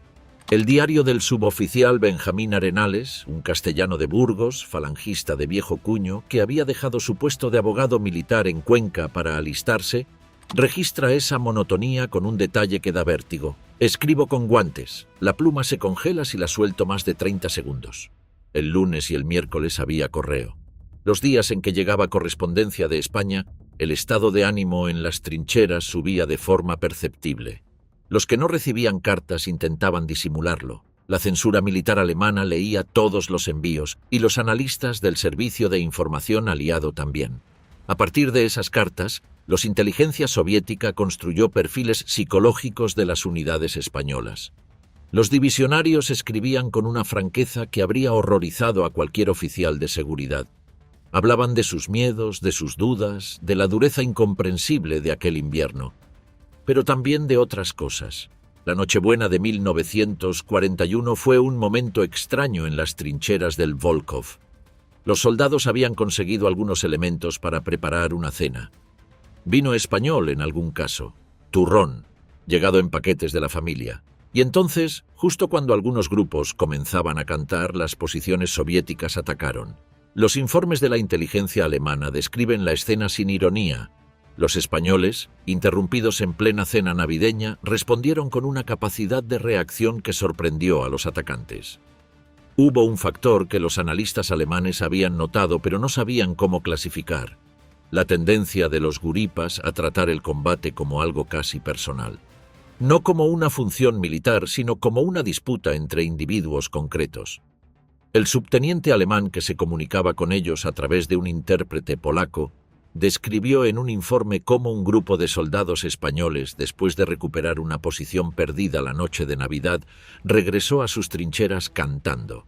El diario del suboficial Benjamín Arenales, un castellano de Burgos, falangista de viejo cuño, que había dejado su puesto de abogado militar en Cuenca para alistarse, registra esa monotonía con un detalle que da vértigo. Escribo con guantes. La pluma se congela si la suelto más de 30 segundos. El lunes y el miércoles había correo. Los días en que llegaba correspondencia de España, el estado de ánimo en las trincheras subía de forma perceptible. Los que no recibían cartas intentaban disimularlo. La censura militar alemana leía todos los envíos y los analistas del Servicio de Información Aliado también. A partir de esas cartas, la inteligencia soviética construyó perfiles psicológicos de las unidades españolas. Los divisionarios escribían con una franqueza que habría horrorizado a cualquier oficial de seguridad. Hablaban de sus miedos, de sus dudas, de la dureza incomprensible de aquel invierno, pero también de otras cosas. La Nochebuena de 1941 fue un momento extraño en las trincheras del Volkhov. Los soldados habían conseguido algunos elementos para preparar una cena. Vino español en algún caso, turrón, llegado en paquetes de la familia. Y entonces, justo cuando algunos grupos comenzaban a cantar, las posiciones soviéticas atacaron. Los informes de la inteligencia alemana describen la escena sin ironía. Los españoles, interrumpidos en plena cena navideña, respondieron con una capacidad de reacción que sorprendió a los atacantes. Hubo un factor que los analistas alemanes habían notado pero no sabían cómo clasificar: la tendencia de los guripas a tratar el combate como algo casi personal. No como una función militar, sino como una disputa entre individuos concretos. El subteniente alemán que se comunicaba con ellos a través de un intérprete polaco describió en un informe cómo un grupo de soldados españoles, después de recuperar una posición perdida la noche de Navidad, regresó a sus trincheras cantando.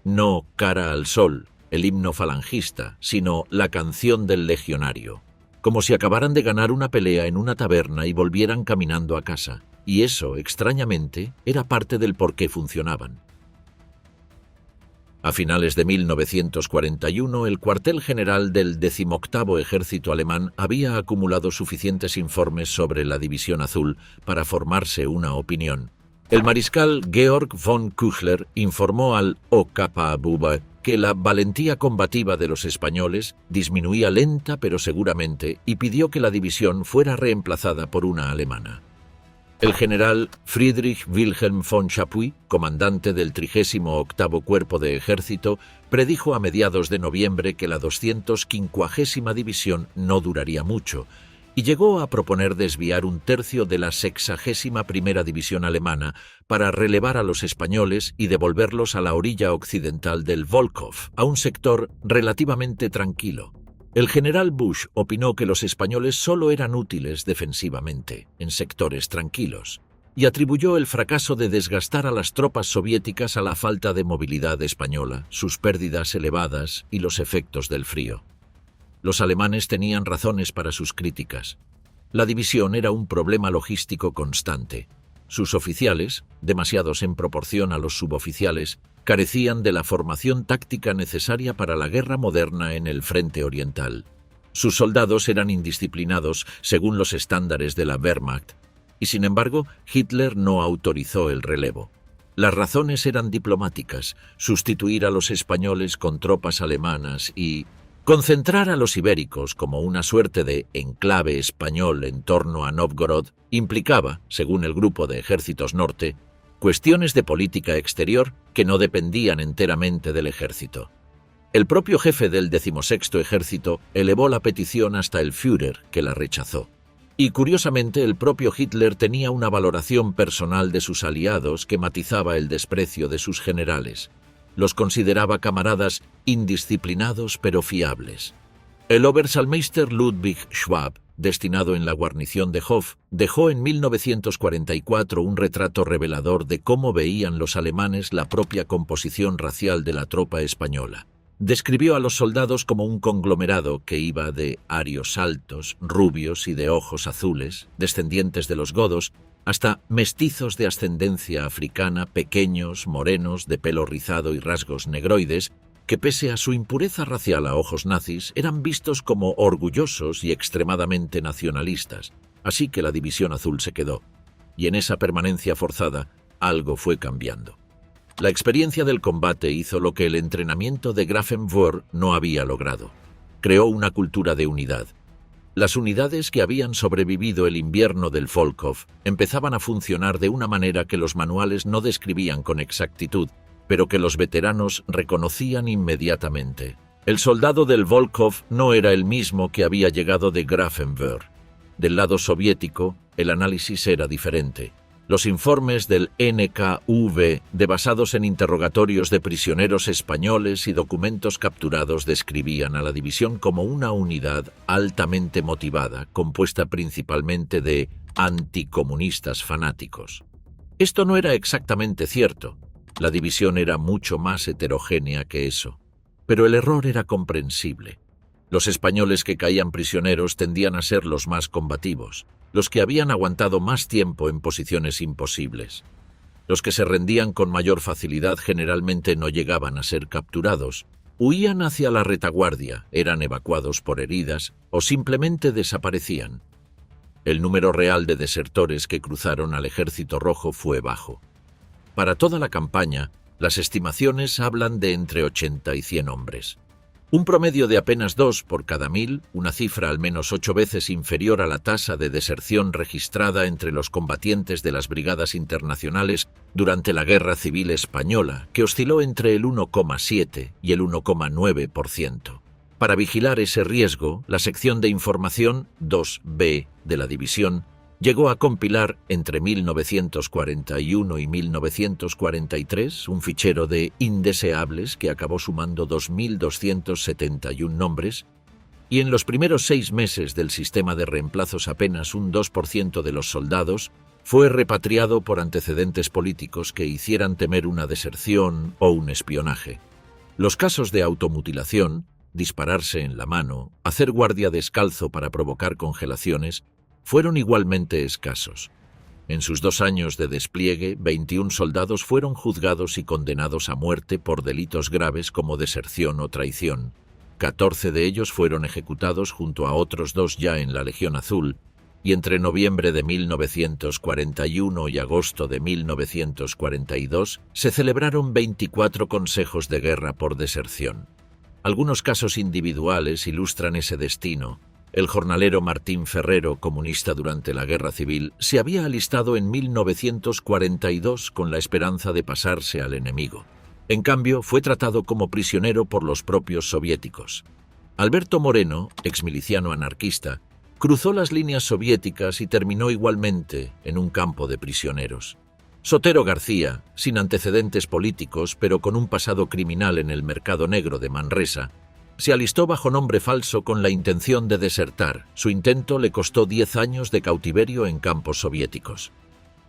No Cara al Sol, el himno falangista, sino la canción del legionario. Como si acabaran de ganar una pelea en una taberna y volvieran caminando a casa. Y eso, extrañamente, era parte del por qué funcionaban. A finales de 1941, el cuartel general del 18º Ejército Alemán había acumulado suficientes informes sobre la División Azul para formarse una opinión. El mariscal Georg von Küchler informó al OKW que la valentía combativa de los españoles disminuía lenta pero seguramente y pidió que la división fuera reemplazada por una alemana. El general Friedrich Wilhelm von Chapuis, comandante del 38º Cuerpo de Ejército, predijo a mediados de noviembre que la 250ª División no duraría mucho, y llegó a proponer desviar un tercio de la 61ª División alemana para relevar a los españoles y devolverlos a la orilla occidental del Volkhov, a un sector relativamente tranquilo. El general Busch opinó que los españoles solo eran útiles defensivamente, en sectores tranquilos, y atribuyó el fracaso de desgastar a las tropas soviéticas a la falta de movilidad española, sus pérdidas elevadas y los efectos del frío. Los alemanes tenían razones para sus críticas. La división era un problema logístico constante. Sus oficiales, demasiados en proporción a los suboficiales, carecían de la formación táctica necesaria para la guerra moderna en el frente oriental. Sus soldados eran indisciplinados según los estándares de la Wehrmacht, y sin embargo Hitler no autorizó el relevo. Las razones eran diplomáticas: sustituir a los españoles con tropas alemanas y concentrar a los ibéricos como una suerte de enclave español en torno a Nóvgorod implicaba, según el Grupo de Ejércitos Norte, cuestiones de política exterior que no dependían enteramente del ejército. El propio jefe del 16º Ejército elevó la petición hasta el Führer, que la rechazó. Y curiosamente el propio Hitler tenía una valoración personal de sus aliados que matizaba el desprecio de sus generales. Los consideraba camaradas indisciplinados pero fiables. El Obersalmeister Ludwig Schwab, destinado en la guarnición de Hof, dejó en 1944 un retrato revelador de cómo veían los alemanes la propia composición racial de la tropa española. Describió a los soldados como un conglomerado que iba de arios altos, rubios y de ojos azules, descendientes de los godos, hasta mestizos de ascendencia africana, pequeños, morenos, de pelo rizado y rasgos negroides, que pese a su impureza racial a ojos nazis, eran vistos como orgullosos y extremadamente nacionalistas. Así que la División Azul se quedó, y en esa permanencia forzada algo fue cambiando. La experiencia del combate hizo lo que el entrenamiento de Grafenwohr no había logrado. Creó una cultura de unidad. Las unidades que habían sobrevivido el invierno del Volkov empezaban a funcionar de una manera que los manuales no describían con exactitud, pero que los veteranos reconocían inmediatamente. El soldado del Volkov no era el mismo que había llegado de Grafenwohr. Del lado soviético, el análisis era diferente. Los informes del NKVD, basados en interrogatorios de prisioneros españoles y documentos capturados, describían a la división como una unidad altamente motivada, compuesta principalmente de anticomunistas fanáticos. Esto no era exactamente cierto. La división era mucho más heterogénea que eso. Pero el error era comprensible. Los españoles que caían prisioneros tendían a ser los más combativos, los que habían aguantado más tiempo en posiciones imposibles. Los que se rendían con mayor facilidad generalmente no llegaban a ser capturados, huían hacia la retaguardia, eran evacuados por heridas o simplemente desaparecían. El número real de desertores que cruzaron al Ejército Rojo fue bajo. Para toda la campaña, las estimaciones hablan de entre 80 y 100 hombres. Un promedio de apenas 2 por cada 1000, una cifra al menos 8 veces inferior a la tasa de deserción registrada entre los combatientes de las brigadas internacionales durante la Guerra Civil Española, que osciló entre el 1,7 y el 1,9%. Para vigilar ese riesgo, la sección de información 2B de la división llegó a compilar entre 1941 y 1943 un fichero de indeseables que acabó sumando 2.271 nombres, y en los primeros 6 meses del sistema de reemplazos apenas un 2% de los soldados fue repatriado por antecedentes políticos que hicieran temer una deserción o un espionaje. Los casos de automutilación, dispararse en la mano, hacer guardia descalzo para provocar congelaciones, fueron igualmente escasos. En sus 2 años de despliegue, 21 soldados fueron juzgados y condenados a muerte por delitos graves como deserción o traición. 14 de ellos fueron ejecutados junto a otros 2 ya en la Legión Azul, y entre noviembre de 1941 y agosto de 1942 se celebraron 24 consejos de guerra por deserción. Algunos casos individuales ilustran ese destino. El jornalero Martín Ferrero, comunista durante la Guerra Civil, se había alistado en 1942 con la esperanza de pasarse al enemigo. En cambio, fue tratado como prisionero por los propios soviéticos. Alberto Moreno, exmiliciano anarquista, cruzó las líneas soviéticas y terminó igualmente en un campo de prisioneros. Sotero García, sin antecedentes políticos pero con un pasado criminal en el mercado negro de Manresa, se alistó bajo nombre falso con la intención de desertar. Su intento le costó 10 años de cautiverio en campos soviéticos.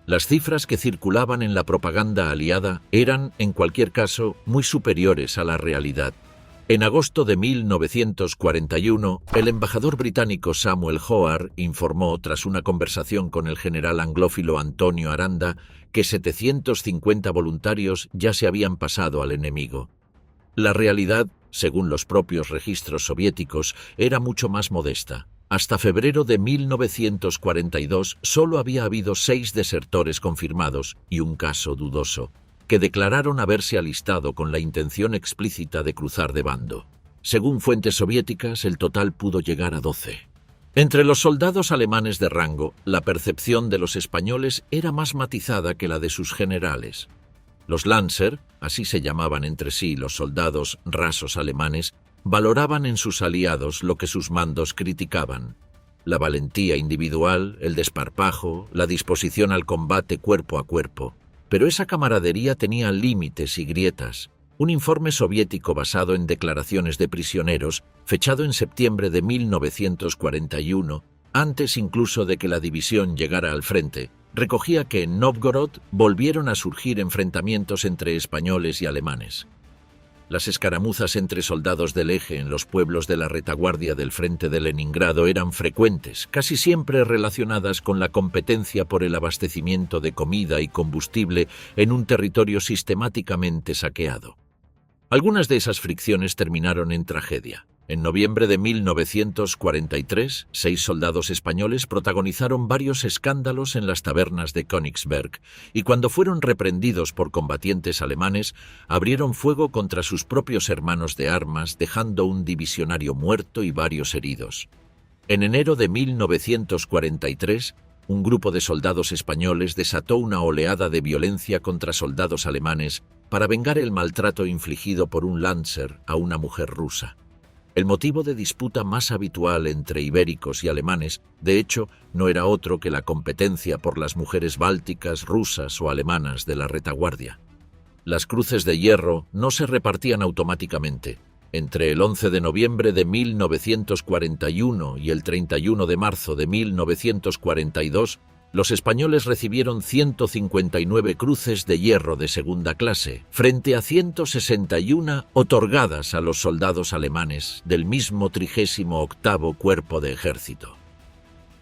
Las cifras que circulaban en la propaganda aliada eran, en cualquier caso, muy superiores a la realidad. En agosto de 1941, el embajador británico Samuel Hoare informó, tras una conversación con el general anglófilo Antonio Aranda, que 750 voluntarios ya se habían pasado al enemigo. La realidad, según los propios registros soviéticos, era mucho más modesta. Hasta febrero de 1942 solo había habido 6 desertores confirmados y un caso dudoso, que declararon haberse alistado con la intención explícita de cruzar de bando. Según fuentes soviéticas, el total pudo llegar a 12. Entre los soldados alemanes de rango, la percepción de los españoles era más matizada que la de sus generales. Los Lancer, así se llamaban entre sí los soldados rasos alemanes, valoraban en sus aliados lo que sus mandos criticaban: la valentía individual, el desparpajo, la disposición al combate cuerpo a cuerpo. Pero esa camaradería tenía límites y grietas. Un informe soviético basado en declaraciones de prisioneros, fechado en septiembre de 1941, antes incluso de que la división llegara al frente, recogía que en Novgorod volvieron a surgir enfrentamientos entre españoles y alemanes. Las escaramuzas entre soldados del Eje en los pueblos de la retaguardia del frente de Leningrado eran frecuentes, casi siempre relacionadas con la competencia por el abastecimiento de comida y combustible en un territorio sistemáticamente saqueado. Algunas de esas fricciones terminaron en tragedia. En noviembre de 1943, 6 soldados españoles protagonizaron varios escándalos en las tabernas de Königsberg y cuando fueron reprendidos por combatientes alemanes, abrieron fuego contra sus propios hermanos de armas, dejando un divisionario muerto y varios heridos. En enero de 1943, un grupo de soldados españoles desató una oleada de violencia contra soldados alemanes para vengar el maltrato infligido por un Lancer a una mujer rusa. El motivo de disputa más habitual entre ibéricos y alemanes, de hecho, no era otro que la competencia por las mujeres bálticas, rusas o alemanas de la retaguardia. Las cruces de hierro no se repartían automáticamente. Entre el 11 de noviembre de 1941 y el 31 de marzo de 1942, los españoles recibieron 159 cruces de hierro de segunda clase, frente a 161 otorgadas a los soldados alemanes del mismo 38º Cuerpo de Ejército.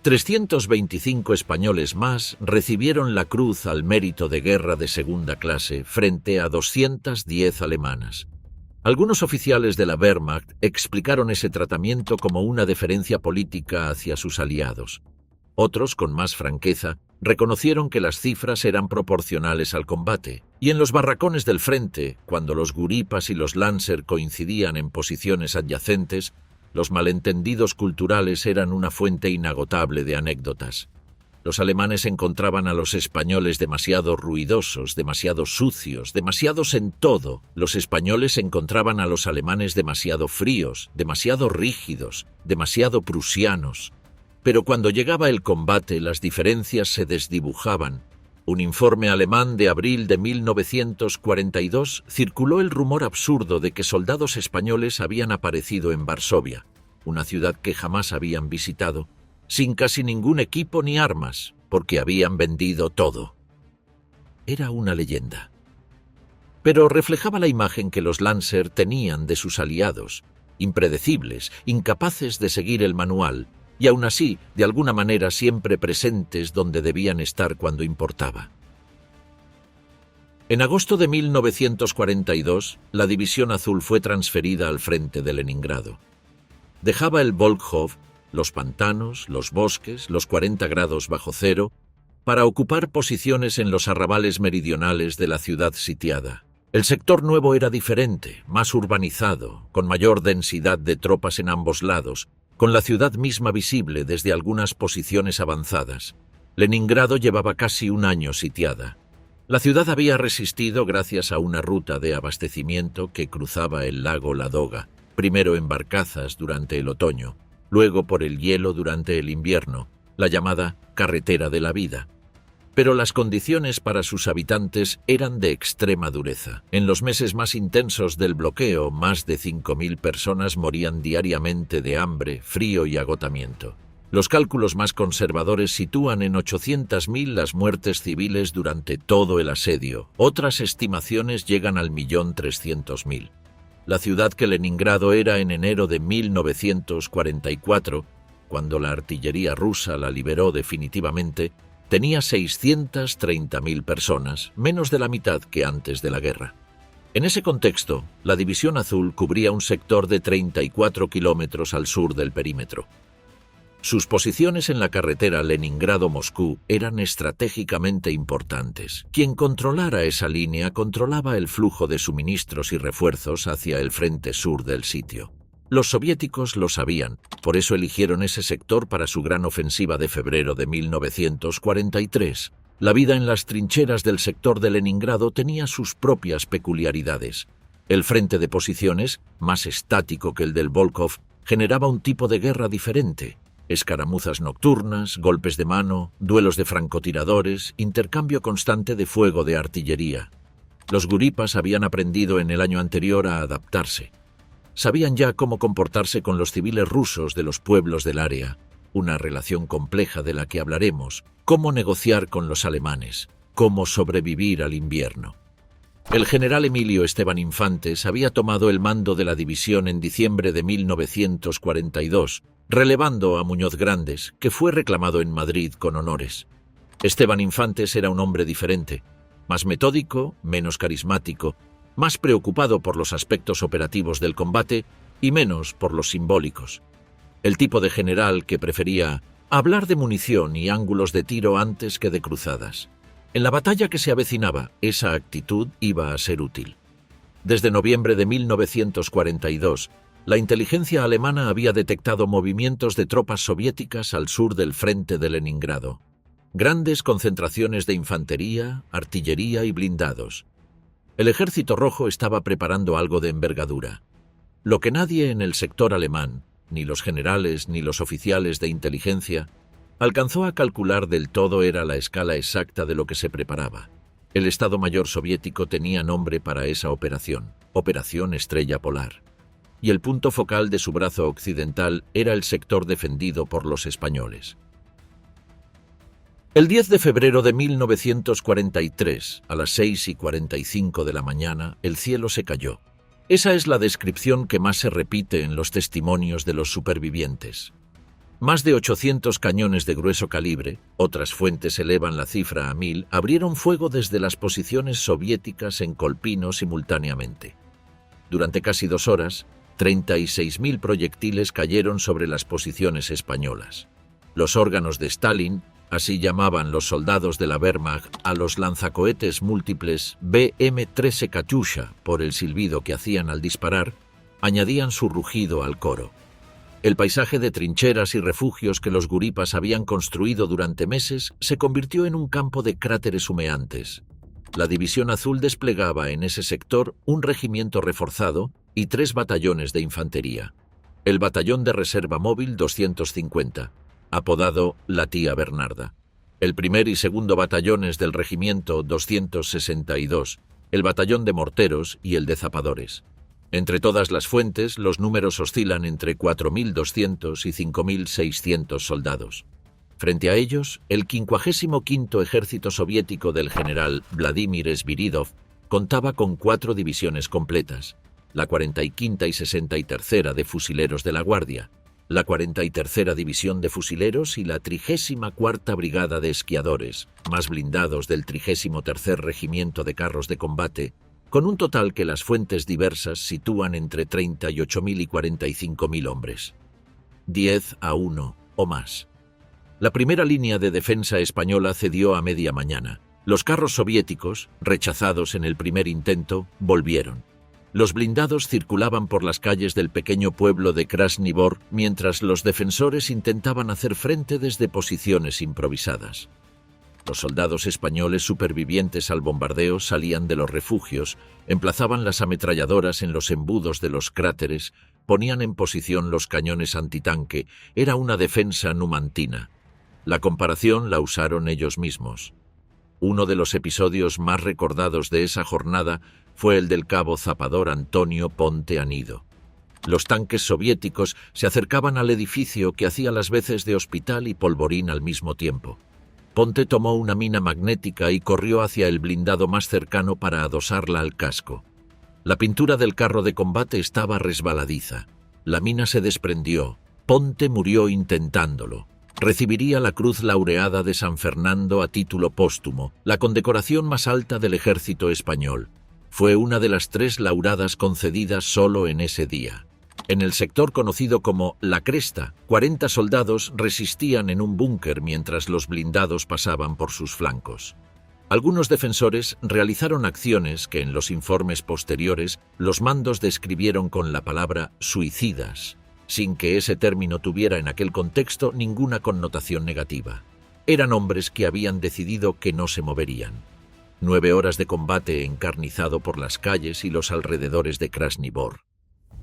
325 españoles más recibieron la Cruz al Mérito de Guerra de segunda clase, frente a 210 alemanas. Algunos oficiales de la Wehrmacht explicaron ese tratamiento como una deferencia política hacia sus aliados. Otros, con más franqueza, reconocieron que las cifras eran proporcionales al combate, y en los barracones del frente, cuando los guripas y los Lancer coincidían en posiciones adyacentes, los malentendidos culturales eran una fuente inagotable de anécdotas. Los alemanes encontraban a los españoles demasiado ruidosos, demasiado sucios, demasiados en todo. Los españoles encontraban a los alemanes demasiado fríos, demasiado rígidos, demasiado prusianos. Pero cuando llegaba el combate, las diferencias se desdibujaban. Un informe alemán de abril de 1942 circuló el rumor absurdo de que soldados españoles habían aparecido en Varsovia, una ciudad que jamás habían visitado, sin casi ningún equipo ni armas, porque habían vendido todo. Era una leyenda. Pero reflejaba la imagen que los Lancer tenían de sus aliados, impredecibles, incapaces de seguir el manual, y aún así, de alguna manera siempre presentes donde debían estar cuando importaba. En agosto de 1942, la División Azul fue transferida al frente de Leningrado. Dejaba el Volkhov, los pantanos, los bosques, los 40 grados bajo cero, para ocupar posiciones en los arrabales meridionales de la ciudad sitiada. El sector nuevo era diferente, más urbanizado, con mayor densidad de tropas en ambos lados, con la ciudad misma visible desde algunas posiciones avanzadas. Leningrado llevaba casi un año sitiada. La ciudad había resistido gracias a una ruta de abastecimiento que cruzaba el lago Ladoga, primero en barcazas durante el otoño, luego por el hielo durante el invierno, la llamada Carretera de la Vida. Pero las condiciones para sus habitantes eran de extrema dureza. En los meses más intensos del bloqueo, más de 5.000 personas morían diariamente de hambre, frío y agotamiento. Los cálculos más conservadores sitúan en 800.000 las muertes civiles durante todo el asedio. Otras estimaciones llegan al 1.300.000. La ciudad que Leningrado era en enero de 1944, cuando la artillería rusa la liberó definitivamente, tenía 630.000 personas, menos de la mitad que antes de la guerra. En ese contexto, la División Azul cubría un sector de 34 kilómetros al sur del perímetro. Sus posiciones en la carretera Leningrado-Moscú eran estratégicamente importantes. Quien controlara esa línea controlaba el flujo de suministros y refuerzos hacia el frente sur del sitio. Los soviéticos lo sabían, por eso eligieron ese sector para su gran ofensiva de febrero de 1943. La vida en las trincheras del sector de Leningrado tenía sus propias peculiaridades. El frente de posiciones, más estático que el del Volkhov, generaba un tipo de guerra diferente. Escaramuzas nocturnas, golpes de mano, duelos de francotiradores, intercambio constante de fuego de artillería. Los guripas habían aprendido en el año anterior a adaptarse. Sabían ya cómo comportarse con los civiles rusos de los pueblos del área, una relación compleja de la que hablaremos, cómo negociar con los alemanes, cómo sobrevivir al invierno. El general Emilio Esteban Infantes había tomado el mando de la división en diciembre de 1942, relevando a Muñoz Grandes, que fue reclamado en Madrid con honores. Esteban Infantes era un hombre diferente, más metódico, menos carismático, más preocupado por los aspectos operativos del combate y menos por los simbólicos. El tipo de general que prefería hablar de munición y ángulos de tiro antes que de cruzadas. En la batalla que se avecinaba, esa actitud iba a ser útil. Desde noviembre de 1942, la inteligencia alemana había detectado movimientos de tropas soviéticas al sur del frente de Leningrado. Grandes concentraciones de infantería, artillería y blindados. El Ejército Rojo estaba preparando algo de envergadura. Lo que nadie en el sector alemán, ni los generales ni los oficiales de inteligencia, alcanzó a calcular del todo era la escala exacta de lo que se preparaba. El Estado Mayor soviético tenía nombre para esa operación, Operación Estrella Polar, y el punto focal de su brazo occidental era el sector defendido por los españoles. El 10 de febrero de 1943, a las 6:45 de la mañana, el cielo se cayó. Esa es la descripción que más se repite en los testimonios de los supervivientes. Más de 800 cañones de grueso calibre, otras fuentes elevan la cifra a 1000, abrieron fuego desde las posiciones soviéticas en Kolpino simultáneamente. Durante casi 2 horas, 36.000 proyectiles cayeron sobre las posiciones españolas. Los órganos de Stalin, así llamaban los soldados de la Wehrmacht a los lanzacohetes múltiples BM-13 Katyusha por el silbido que hacían al disparar, añadían su rugido al coro. El paisaje de trincheras y refugios que los guripas habían construido durante meses se convirtió en un campo de cráteres humeantes. La División Azul desplegaba en ese sector un regimiento reforzado y 3 batallones de infantería. El Batallón de Reserva Móvil 250, apodado La Tía Bernarda. El primer y segundo batallones del Regimiento 262, el Batallón de Morteros y el de Zapadores. Entre todas las fuentes, los números oscilan entre 4.200 y 5.600 soldados. Frente a ellos, el 55º Ejército Soviético del general Vladimir Sviridov contaba con 4 divisiones completas, la 45ª y 63ª de Fusileros de la Guardia, la 43ª División de Fusileros y la 34ª Brigada de Esquiadores, más blindados del 33º Regimiento de Carros de Combate, con un total que las fuentes diversas sitúan entre 38.000 y 45.000 hombres. 10-1 o más. La primera línea de defensa española cedió a media mañana. Los carros soviéticos, rechazados en el primer intento, volvieron. Los blindados circulaban por las calles del pequeño pueblo de Krasny Bor mientras los defensores intentaban hacer frente desde posiciones improvisadas. Los soldados españoles supervivientes al bombardeo salían de los refugios, emplazaban las ametralladoras en los embudos de los cráteres, ponían en posición los cañones antitanque. Era una defensa numantina. La comparación la usaron ellos mismos. Uno de los episodios más recordados de esa jornada fue el del cabo zapador Antonio Ponte Anido. Los tanques soviéticos se acercaban al edificio que hacía las veces de hospital y polvorín al mismo tiempo. Ponte tomó una mina magnética y corrió hacia el blindado más cercano para adosarla al casco. La pintura del carro de combate estaba resbaladiza. La mina se desprendió. Ponte murió intentándolo. Recibiría la Cruz Laureada de San Fernando a título póstumo, la condecoración más alta del ejército español. Fue una de las 3 laudadas concedidas solo en ese día. En el sector conocido como La Cresta, 40 soldados resistían en un búnker mientras los blindados pasaban por sus flancos. Algunos defensores realizaron acciones que en los informes posteriores los mandos describieron con la palabra suicidas, sin que ese término tuviera en aquel contexto ninguna connotación negativa. Eran hombres que habían decidido que no se moverían. 9 horas de combate encarnizado por las calles y los alrededores de Krasni Bor.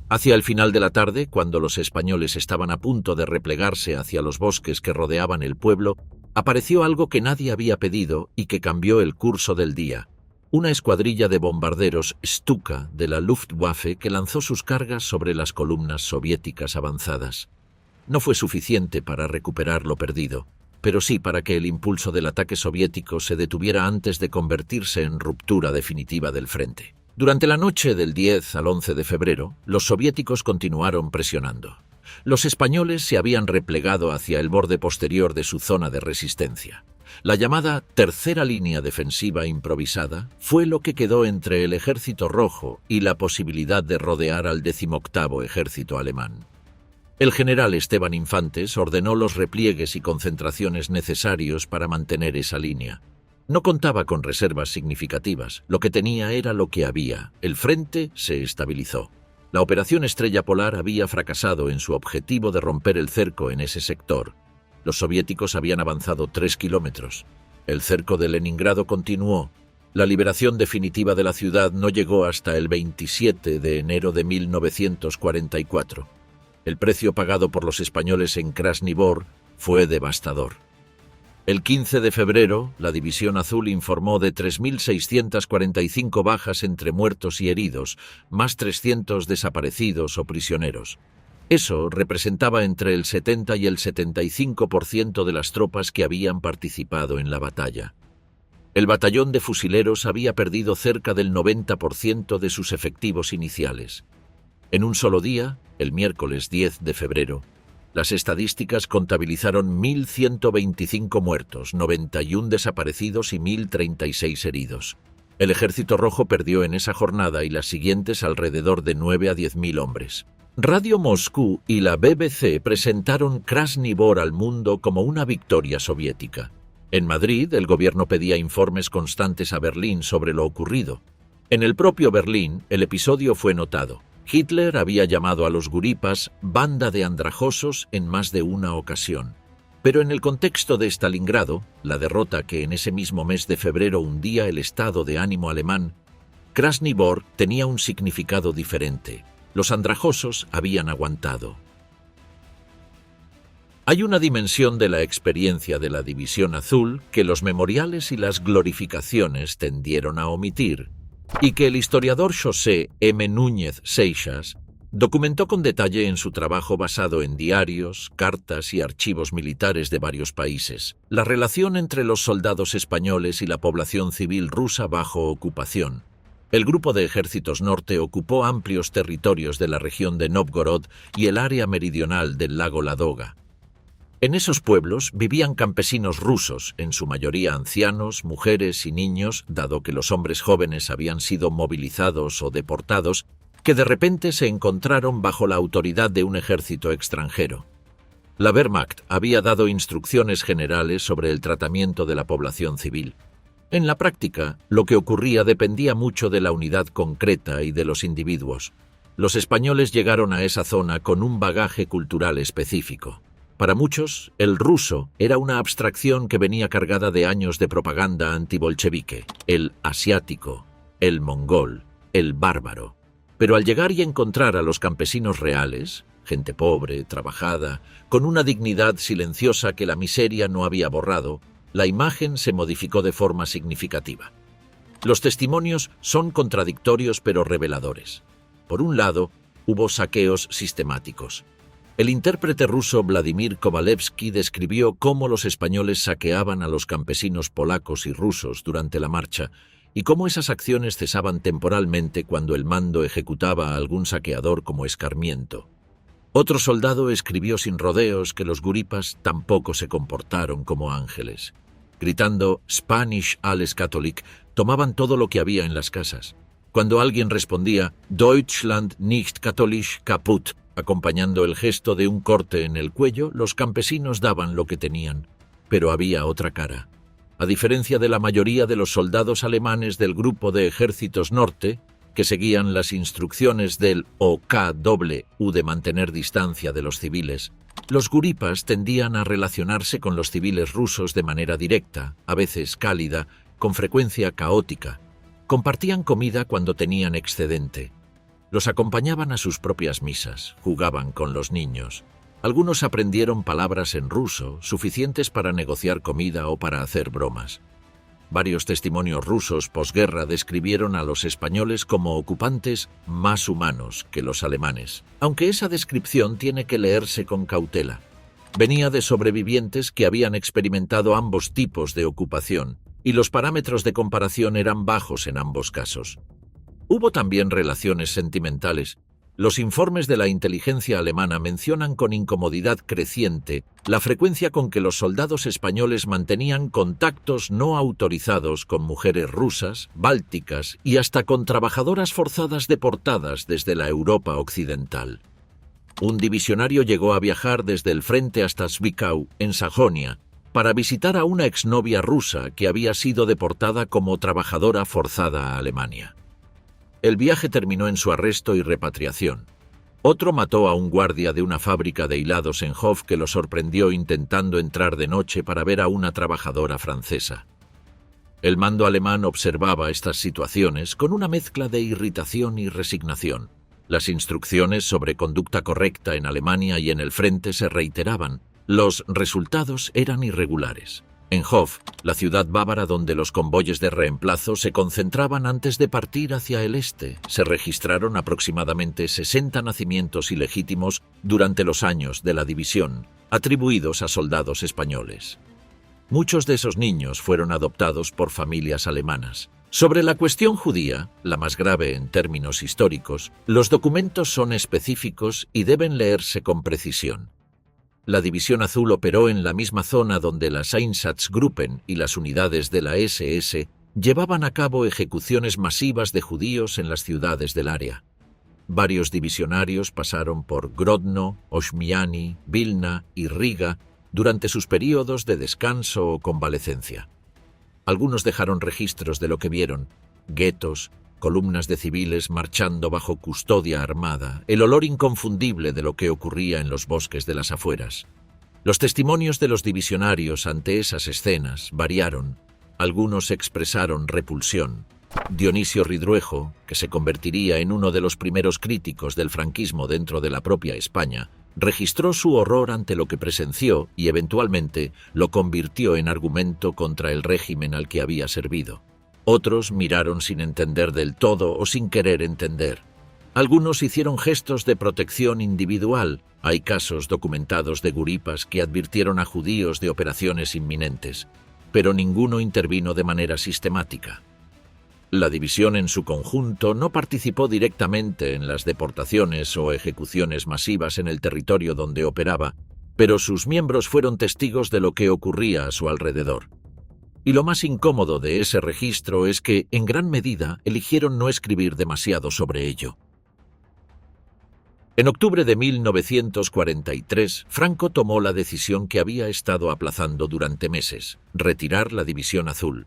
Hacia el final de la tarde, cuando los españoles estaban a punto de replegarse hacia los bosques que rodeaban el pueblo, apareció algo que nadie había pedido y que cambió el curso del día. Una escuadrilla de bombarderos Stuka de la Luftwaffe que lanzó sus cargas sobre las columnas soviéticas avanzadas. No fue suficiente para recuperar lo perdido, pero sí para que el impulso del ataque soviético se detuviera antes de convertirse en ruptura definitiva del frente. Durante la noche del 10 al 11 de febrero, los soviéticos continuaron presionando. Los españoles se habían replegado hacia el borde posterior de su zona de resistencia. La llamada tercera línea defensiva improvisada fue lo que quedó entre el Ejército Rojo y la posibilidad de rodear al 18º Ejército alemán. El general Esteban Infantes ordenó los repliegues y concentraciones necesarios para mantener esa línea. No contaba con reservas significativas, lo que tenía era lo que había. El frente se estabilizó. La operación Estrella Polar había fracasado en su objetivo de romper el cerco en ese sector. Los soviéticos habían avanzado 3 kilómetros. El cerco de Leningrado continuó. La liberación definitiva de la ciudad no llegó hasta el 27 de enero de 1944. El precio pagado por los españoles en Krasni Bor fue devastador. El 15 de febrero, la División Azul informó de 3.645 bajas entre muertos y heridos, más 300 desaparecidos o prisioneros. Eso representaba entre el 70 y el 75% de las tropas que habían participado en la batalla. El batallón de fusileros había perdido cerca del 90% de sus efectivos iniciales. En un solo día, el miércoles 10 de febrero, las estadísticas contabilizaron 1.125 muertos, 91 desaparecidos y 1.036 heridos. El Ejército Rojo perdió en esa jornada y las siguientes alrededor de 9 a 10.000 hombres. Radio Moscú y la BBC presentaron Krasni Bor al mundo como una victoria soviética. En Madrid, el gobierno pedía informes constantes a Berlín sobre lo ocurrido. En el propio Berlín, el episodio fue notado. Hitler había llamado a los guripas banda de andrajosos en más de una ocasión. Pero en el contexto de Stalingrado, la derrota que en ese mismo mes de febrero hundía el estado de ánimo alemán, Krasni Bor tenía un significado diferente. Los andrajosos habían aguantado. Hay una dimensión de la experiencia de la División Azul que los memoriales y las glorificaciones tendieron a omitir, y que el historiador José M. Núñez Seixas documentó con detalle en su trabajo basado en diarios, cartas y archivos militares de varios países: la relación entre los soldados españoles y la población civil rusa bajo ocupación. El Grupo de Ejércitos Norte ocupó amplios territorios de la región de Novgorod y el área meridional del lago Ladoga. En esos pueblos vivían campesinos rusos, en su mayoría ancianos, mujeres y niños, dado que los hombres jóvenes habían sido movilizados o deportados, que de repente se encontraron bajo la autoridad de un ejército extranjero. La Wehrmacht había dado instrucciones generales sobre el tratamiento de la población civil. En la práctica, lo que ocurría dependía mucho de la unidad concreta y de los individuos. Los españoles llegaron a esa zona con un bagaje cultural específico. Para muchos, el ruso era una abstracción que venía cargada de años de propaganda antibolchevique, el asiático, el mongol, el bárbaro. Pero al llegar y encontrar a los campesinos reales, gente pobre, trabajada, con una dignidad silenciosa que la miseria no había borrado, la imagen se modificó de forma significativa. Los testimonios son contradictorios pero reveladores. Por un lado, hubo saqueos sistemáticos. El intérprete ruso Vladimir Kovalevsky describió cómo los españoles saqueaban a los campesinos polacos y rusos durante la marcha y cómo esas acciones cesaban temporalmente cuando el mando ejecutaba a algún saqueador como escarmiento. Otro soldado escribió sin rodeos que los guripas tampoco se comportaron como ángeles. Gritando «Spanish alles Catholic», tomaban todo lo que había en las casas. Cuando alguien respondía «Deutschland nicht katholisch kaputt», acompañando el gesto de un corte en el cuello, los campesinos daban lo que tenían. Pero había otra cara. A diferencia de la mayoría de los soldados alemanes del Grupo de Ejércitos Norte, que seguían las instrucciones del OKW de mantener distancia de los civiles, los guripas tendían a relacionarse con los civiles rusos de manera directa, a veces cálida, con frecuencia caótica. Compartían comida cuando tenían excedente. Los acompañaban a sus propias misas, jugaban con los niños. Algunos aprendieron palabras en ruso, suficientes para negociar comida o para hacer bromas. Varios testimonios rusos posguerra describieron a los españoles como ocupantes más humanos que los alemanes, aunque esa descripción tiene que leerse con cautela. Venía de sobrevivientes que habían experimentado ambos tipos de ocupación, y los parámetros de comparación eran bajos en ambos casos. Hubo también relaciones sentimentales. Los informes de la inteligencia alemana mencionan con incomodidad creciente la frecuencia con que los soldados españoles mantenían contactos no autorizados con mujeres rusas, bálticas y hasta con trabajadoras forzadas deportadas desde la Europa occidental. Un divisionario llegó a viajar desde el frente hasta Zwickau, en Sajonia, para visitar a una exnovia rusa que había sido deportada como trabajadora forzada a Alemania. El viaje terminó en su arresto y repatriación. Otro mató a un guardia de una fábrica de hilados en Hof que lo sorprendió intentando entrar de noche para ver a una trabajadora francesa. El mando alemán observaba estas situaciones con una mezcla de irritación y resignación. Las instrucciones sobre conducta correcta en Alemania y en el frente se reiteraban. Los resultados eran irregulares. En Hof, la ciudad bávara donde los convoyes de reemplazo se concentraban antes de partir hacia el este, se registraron aproximadamente 60 nacimientos ilegítimos durante los años de la división, atribuidos a soldados españoles. Muchos de esos niños fueron adoptados por familias alemanas. Sobre la cuestión judía, la más grave en términos históricos, los documentos son específicos y deben leerse con precisión. La División Azul operó en la misma zona donde las Einsatzgruppen y las unidades de la SS llevaban a cabo ejecuciones masivas de judíos en las ciudades del área. Varios divisionarios pasaron por Grodno, Ośmiany, Vilna y Riga durante sus períodos de descanso o convalecencia. Algunos dejaron registros de lo que vieron: guetos, columnas de civiles marchando bajo custodia armada, el olor inconfundible de lo que ocurría en los bosques de las afueras. Los testimonios de los divisionarios ante esas escenas variaron. Algunos expresaron repulsión. Dionisio Ridruejo, que se convertiría en uno de los primeros críticos del franquismo dentro de la propia España, registró su horror ante lo que presenció y eventualmente lo convirtió en argumento contra el régimen al que había servido. Otros miraron sin entender del todo o sin querer entender. Algunos hicieron gestos de protección individual. Hay casos documentados de guripas que advirtieron a judíos de operaciones inminentes, pero ninguno intervino de manera sistemática. La división en su conjunto no participó directamente en las deportaciones o ejecuciones masivas en el territorio donde operaba, pero sus miembros fueron testigos de lo que ocurría a su alrededor. Y lo más incómodo de ese registro es que, en gran medida, eligieron no escribir demasiado sobre ello. En octubre de 1943, Franco tomó la decisión que había estado aplazando durante meses: retirar la División Azul.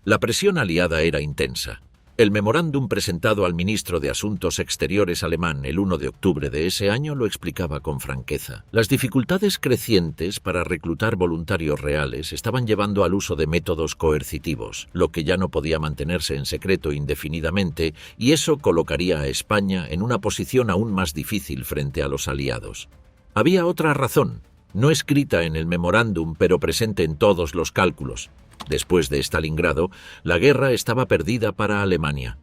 La presión aliada era intensa. El memorándum presentado al ministro de Asuntos Exteriores alemán el 1 de octubre de ese año lo explicaba con franqueza. Las dificultades crecientes para reclutar voluntarios reales estaban llevando al uso de métodos coercitivos, lo que ya no podía mantenerse en secreto indefinidamente, y eso colocaría a España en una posición aún más difícil frente a los aliados. Había otra razón, no escrita en el memorándum pero presente en todos los cálculos. Después de Stalingrado, la guerra estaba perdida para Alemania.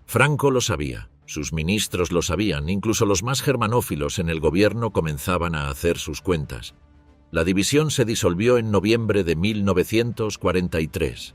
Franco lo sabía, sus ministros lo sabían, incluso los más germanófilos en el gobierno comenzaban a hacer sus cuentas. La división se disolvió en noviembre de 1943.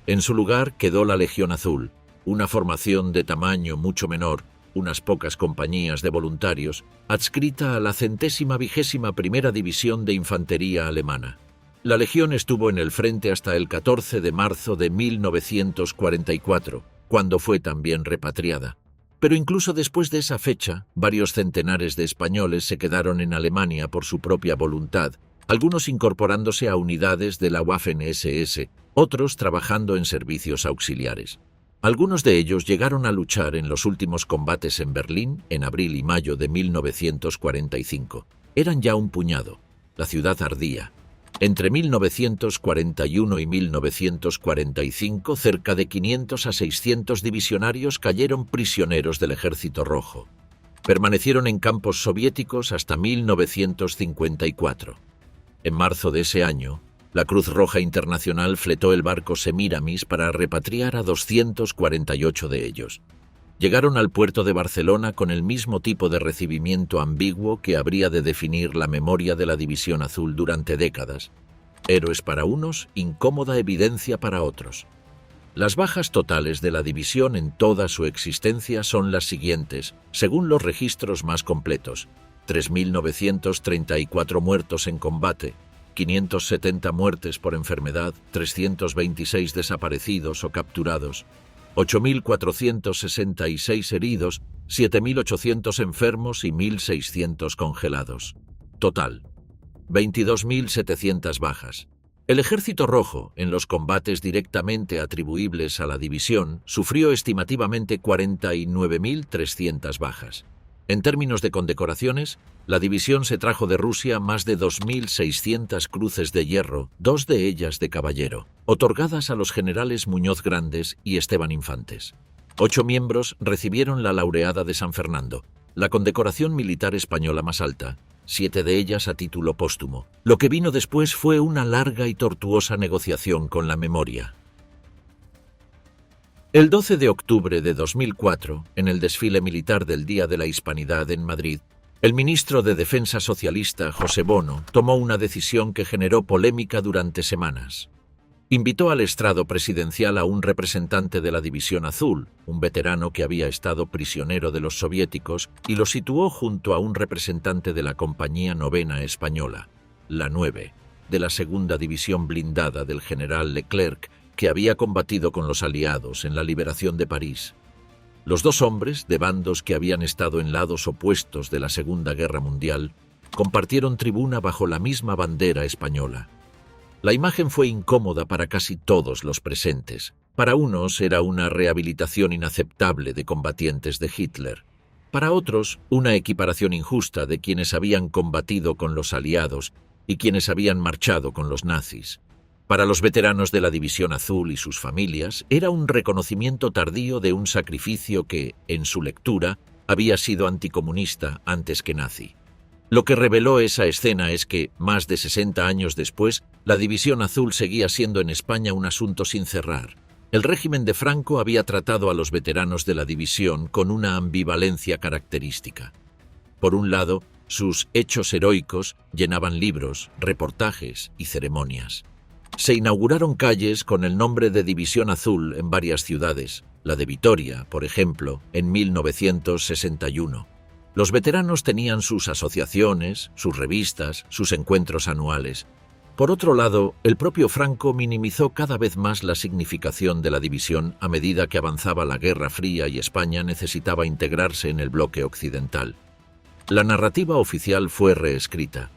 En su lugar quedó la Legión Azul, una formación de tamaño mucho menor, unas pocas compañías de voluntarios, adscrita a la 121ª División de Infantería alemana. La Legión estuvo en el frente hasta el 14 de marzo de 1944, cuando fue también repatriada. Pero incluso después de esa fecha, varios centenares de españoles se quedaron en Alemania por su propia voluntad, algunos incorporándose a unidades de la Waffen-SS, otros trabajando en servicios auxiliares. Algunos de ellos llegaron a luchar en los últimos combates en Berlín en abril y mayo de 1945. Eran ya un puñado. La ciudad ardía. Entre 1941 y 1945, cerca de 500 a 600 divisionarios cayeron prisioneros del Ejército Rojo. Permanecieron en campos soviéticos hasta 1954. En marzo de ese año, la Cruz Roja Internacional fletó el barco Semiramis para repatriar a 248 de ellos. Llegaron al puerto de Barcelona con el mismo tipo de recibimiento ambiguo que habría de definir la memoria de la División Azul durante décadas. Héroes para unos, incómoda evidencia para otros. Las bajas totales de la división en toda su existencia son las siguientes, según los registros más completos: 3.934 muertos en combate, 570 muertes por enfermedad, 326 desaparecidos o capturados, 8.466 heridos, 7.800 enfermos y 1.600 congelados. Total, 22.700 bajas. El Ejército Rojo, en los combates directamente atribuibles a la división, sufrió estimativamente 49.300 bajas. En términos de condecoraciones, la división se trajo de Rusia más de 2.600 cruces de hierro, 2 de ellas de caballero, otorgadas a los generales Muñoz Grandes y Esteban Infantes. 8 miembros recibieron la Laureada de San Fernando, la condecoración militar española más alta, 7 de ellas a título póstumo. Lo que vino después fue una larga y tortuosa negociación con la memoria. El 12 de octubre de 2004, en el desfile militar del Día de la Hispanidad en Madrid, el ministro de Defensa socialista, José Bono, tomó una decisión que generó polémica durante semanas. Invitó al estrado presidencial a un representante de la División Azul, un veterano que había estado prisionero de los soviéticos, y lo situó junto a un representante de la Compañía Novena Española, la 9, de la Segunda División Blindada del general Leclerc, que había combatido con los aliados en la liberación de París. Los dos hombres, de bandos que habían estado en lados opuestos de la Segunda Guerra Mundial, compartieron tribuna bajo la misma bandera española. La imagen fue incómoda para casi todos los presentes. Para unos era una rehabilitación inaceptable de combatientes de Hitler. Para otros, una equiparación injusta de quienes habían combatido con los aliados y quienes habían marchado con los nazis. Para los veteranos de la División Azul y sus familias, era un reconocimiento tardío de un sacrificio que, en su lectura, había sido anticomunista antes que nazi. Lo que reveló esa escena es que, más de 60 años después, la División Azul seguía siendo en España un asunto sin cerrar. El régimen de Franco había tratado a los veteranos de la división con una ambivalencia característica. Por un lado, sus hechos heroicos llenaban libros, reportajes y ceremonias. Se inauguraron calles con el nombre de División Azul en varias ciudades, la de Vitoria, por ejemplo, en 1961. Los veteranos tenían sus asociaciones, sus revistas, sus encuentros anuales. Por otro lado, el propio Franco minimizó cada vez más la significación de la división a medida que avanzaba la Guerra Fría y España necesitaba integrarse en el bloque occidental. La narrativa oficial fue reescrita.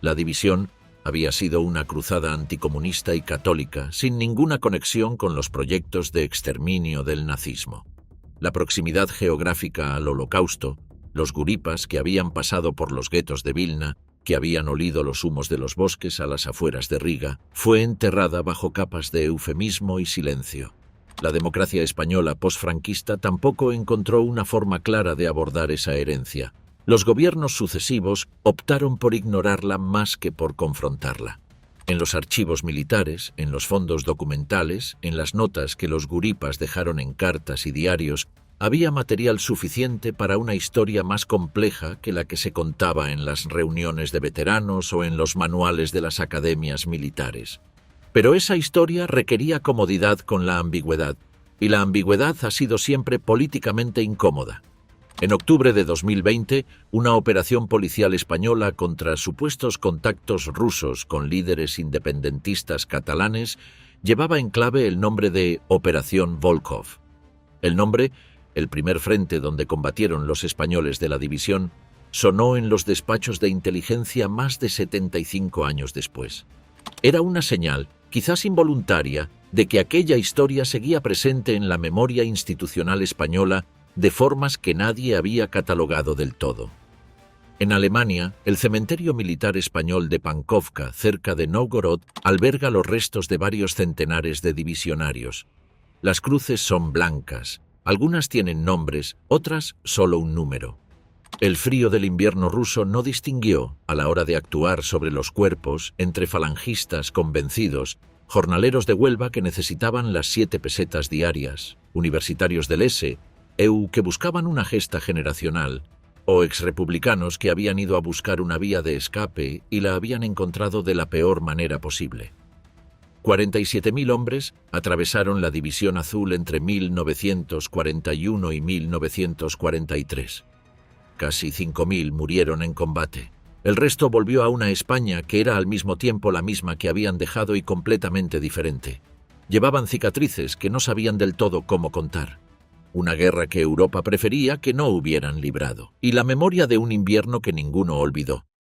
La división había sido una cruzada anticomunista y católica sin ninguna conexión con los proyectos de exterminio del nazismo. La proximidad geográfica al Holocausto, los guripas que habían pasado por los guetos de Vilna, que habían olido los humos de los bosques a las afueras de Riga, fue enterrada bajo capas de eufemismo y silencio. La democracia española posfranquista tampoco encontró una forma clara de abordar esa herencia. Los gobiernos sucesivos optaron por ignorarla más que por confrontarla. En los archivos militares, en los fondos documentales, en las notas que los guripas dejaron en cartas y diarios, había material suficiente para una historia más compleja que la que se contaba en las reuniones de veteranos o en los manuales de las academias militares. Pero esa historia requería comodidad con la ambigüedad, y la ambigüedad ha sido siempre políticamente incómoda. En octubre de 2020, una operación policial española contra supuestos contactos rusos con líderes independentistas catalanes llevaba en clave el nombre de Operación Volkov. El nombre, el primer frente donde combatieron los españoles de la división, sonó en los despachos de inteligencia más de 75 años después. Era una señal, quizás involuntaria, de que aquella historia seguía presente en la memoria institucional española de formas que nadie había catalogado del todo. En Alemania, el cementerio militar español de Pankovka, cerca de Novgorod, alberga los restos de varios centenares de divisionarios. Las cruces son blancas, algunas tienen nombres, otras solo un número. El frío del invierno ruso no distinguió, a la hora de actuar sobre los cuerpos, entre falangistas convencidos, jornaleros de Huelva que necesitaban las 7 pesetas diarias, universitarios del ESE, que buscaban una gesta generacional, o exrepublicanos que habían ido a buscar una vía de escape y la habían encontrado de la peor manera posible. 47.000 hombres atravesaron la División Azul entre 1941 y 1943. Casi 5.000 murieron en combate. El resto volvió a una España que era al mismo tiempo la misma que habían dejado y completamente diferente. Llevaban cicatrices que no sabían del todo cómo contar. Una guerra que Europa prefería que no hubieran librado, y la memoria de un invierno que ninguno olvidó.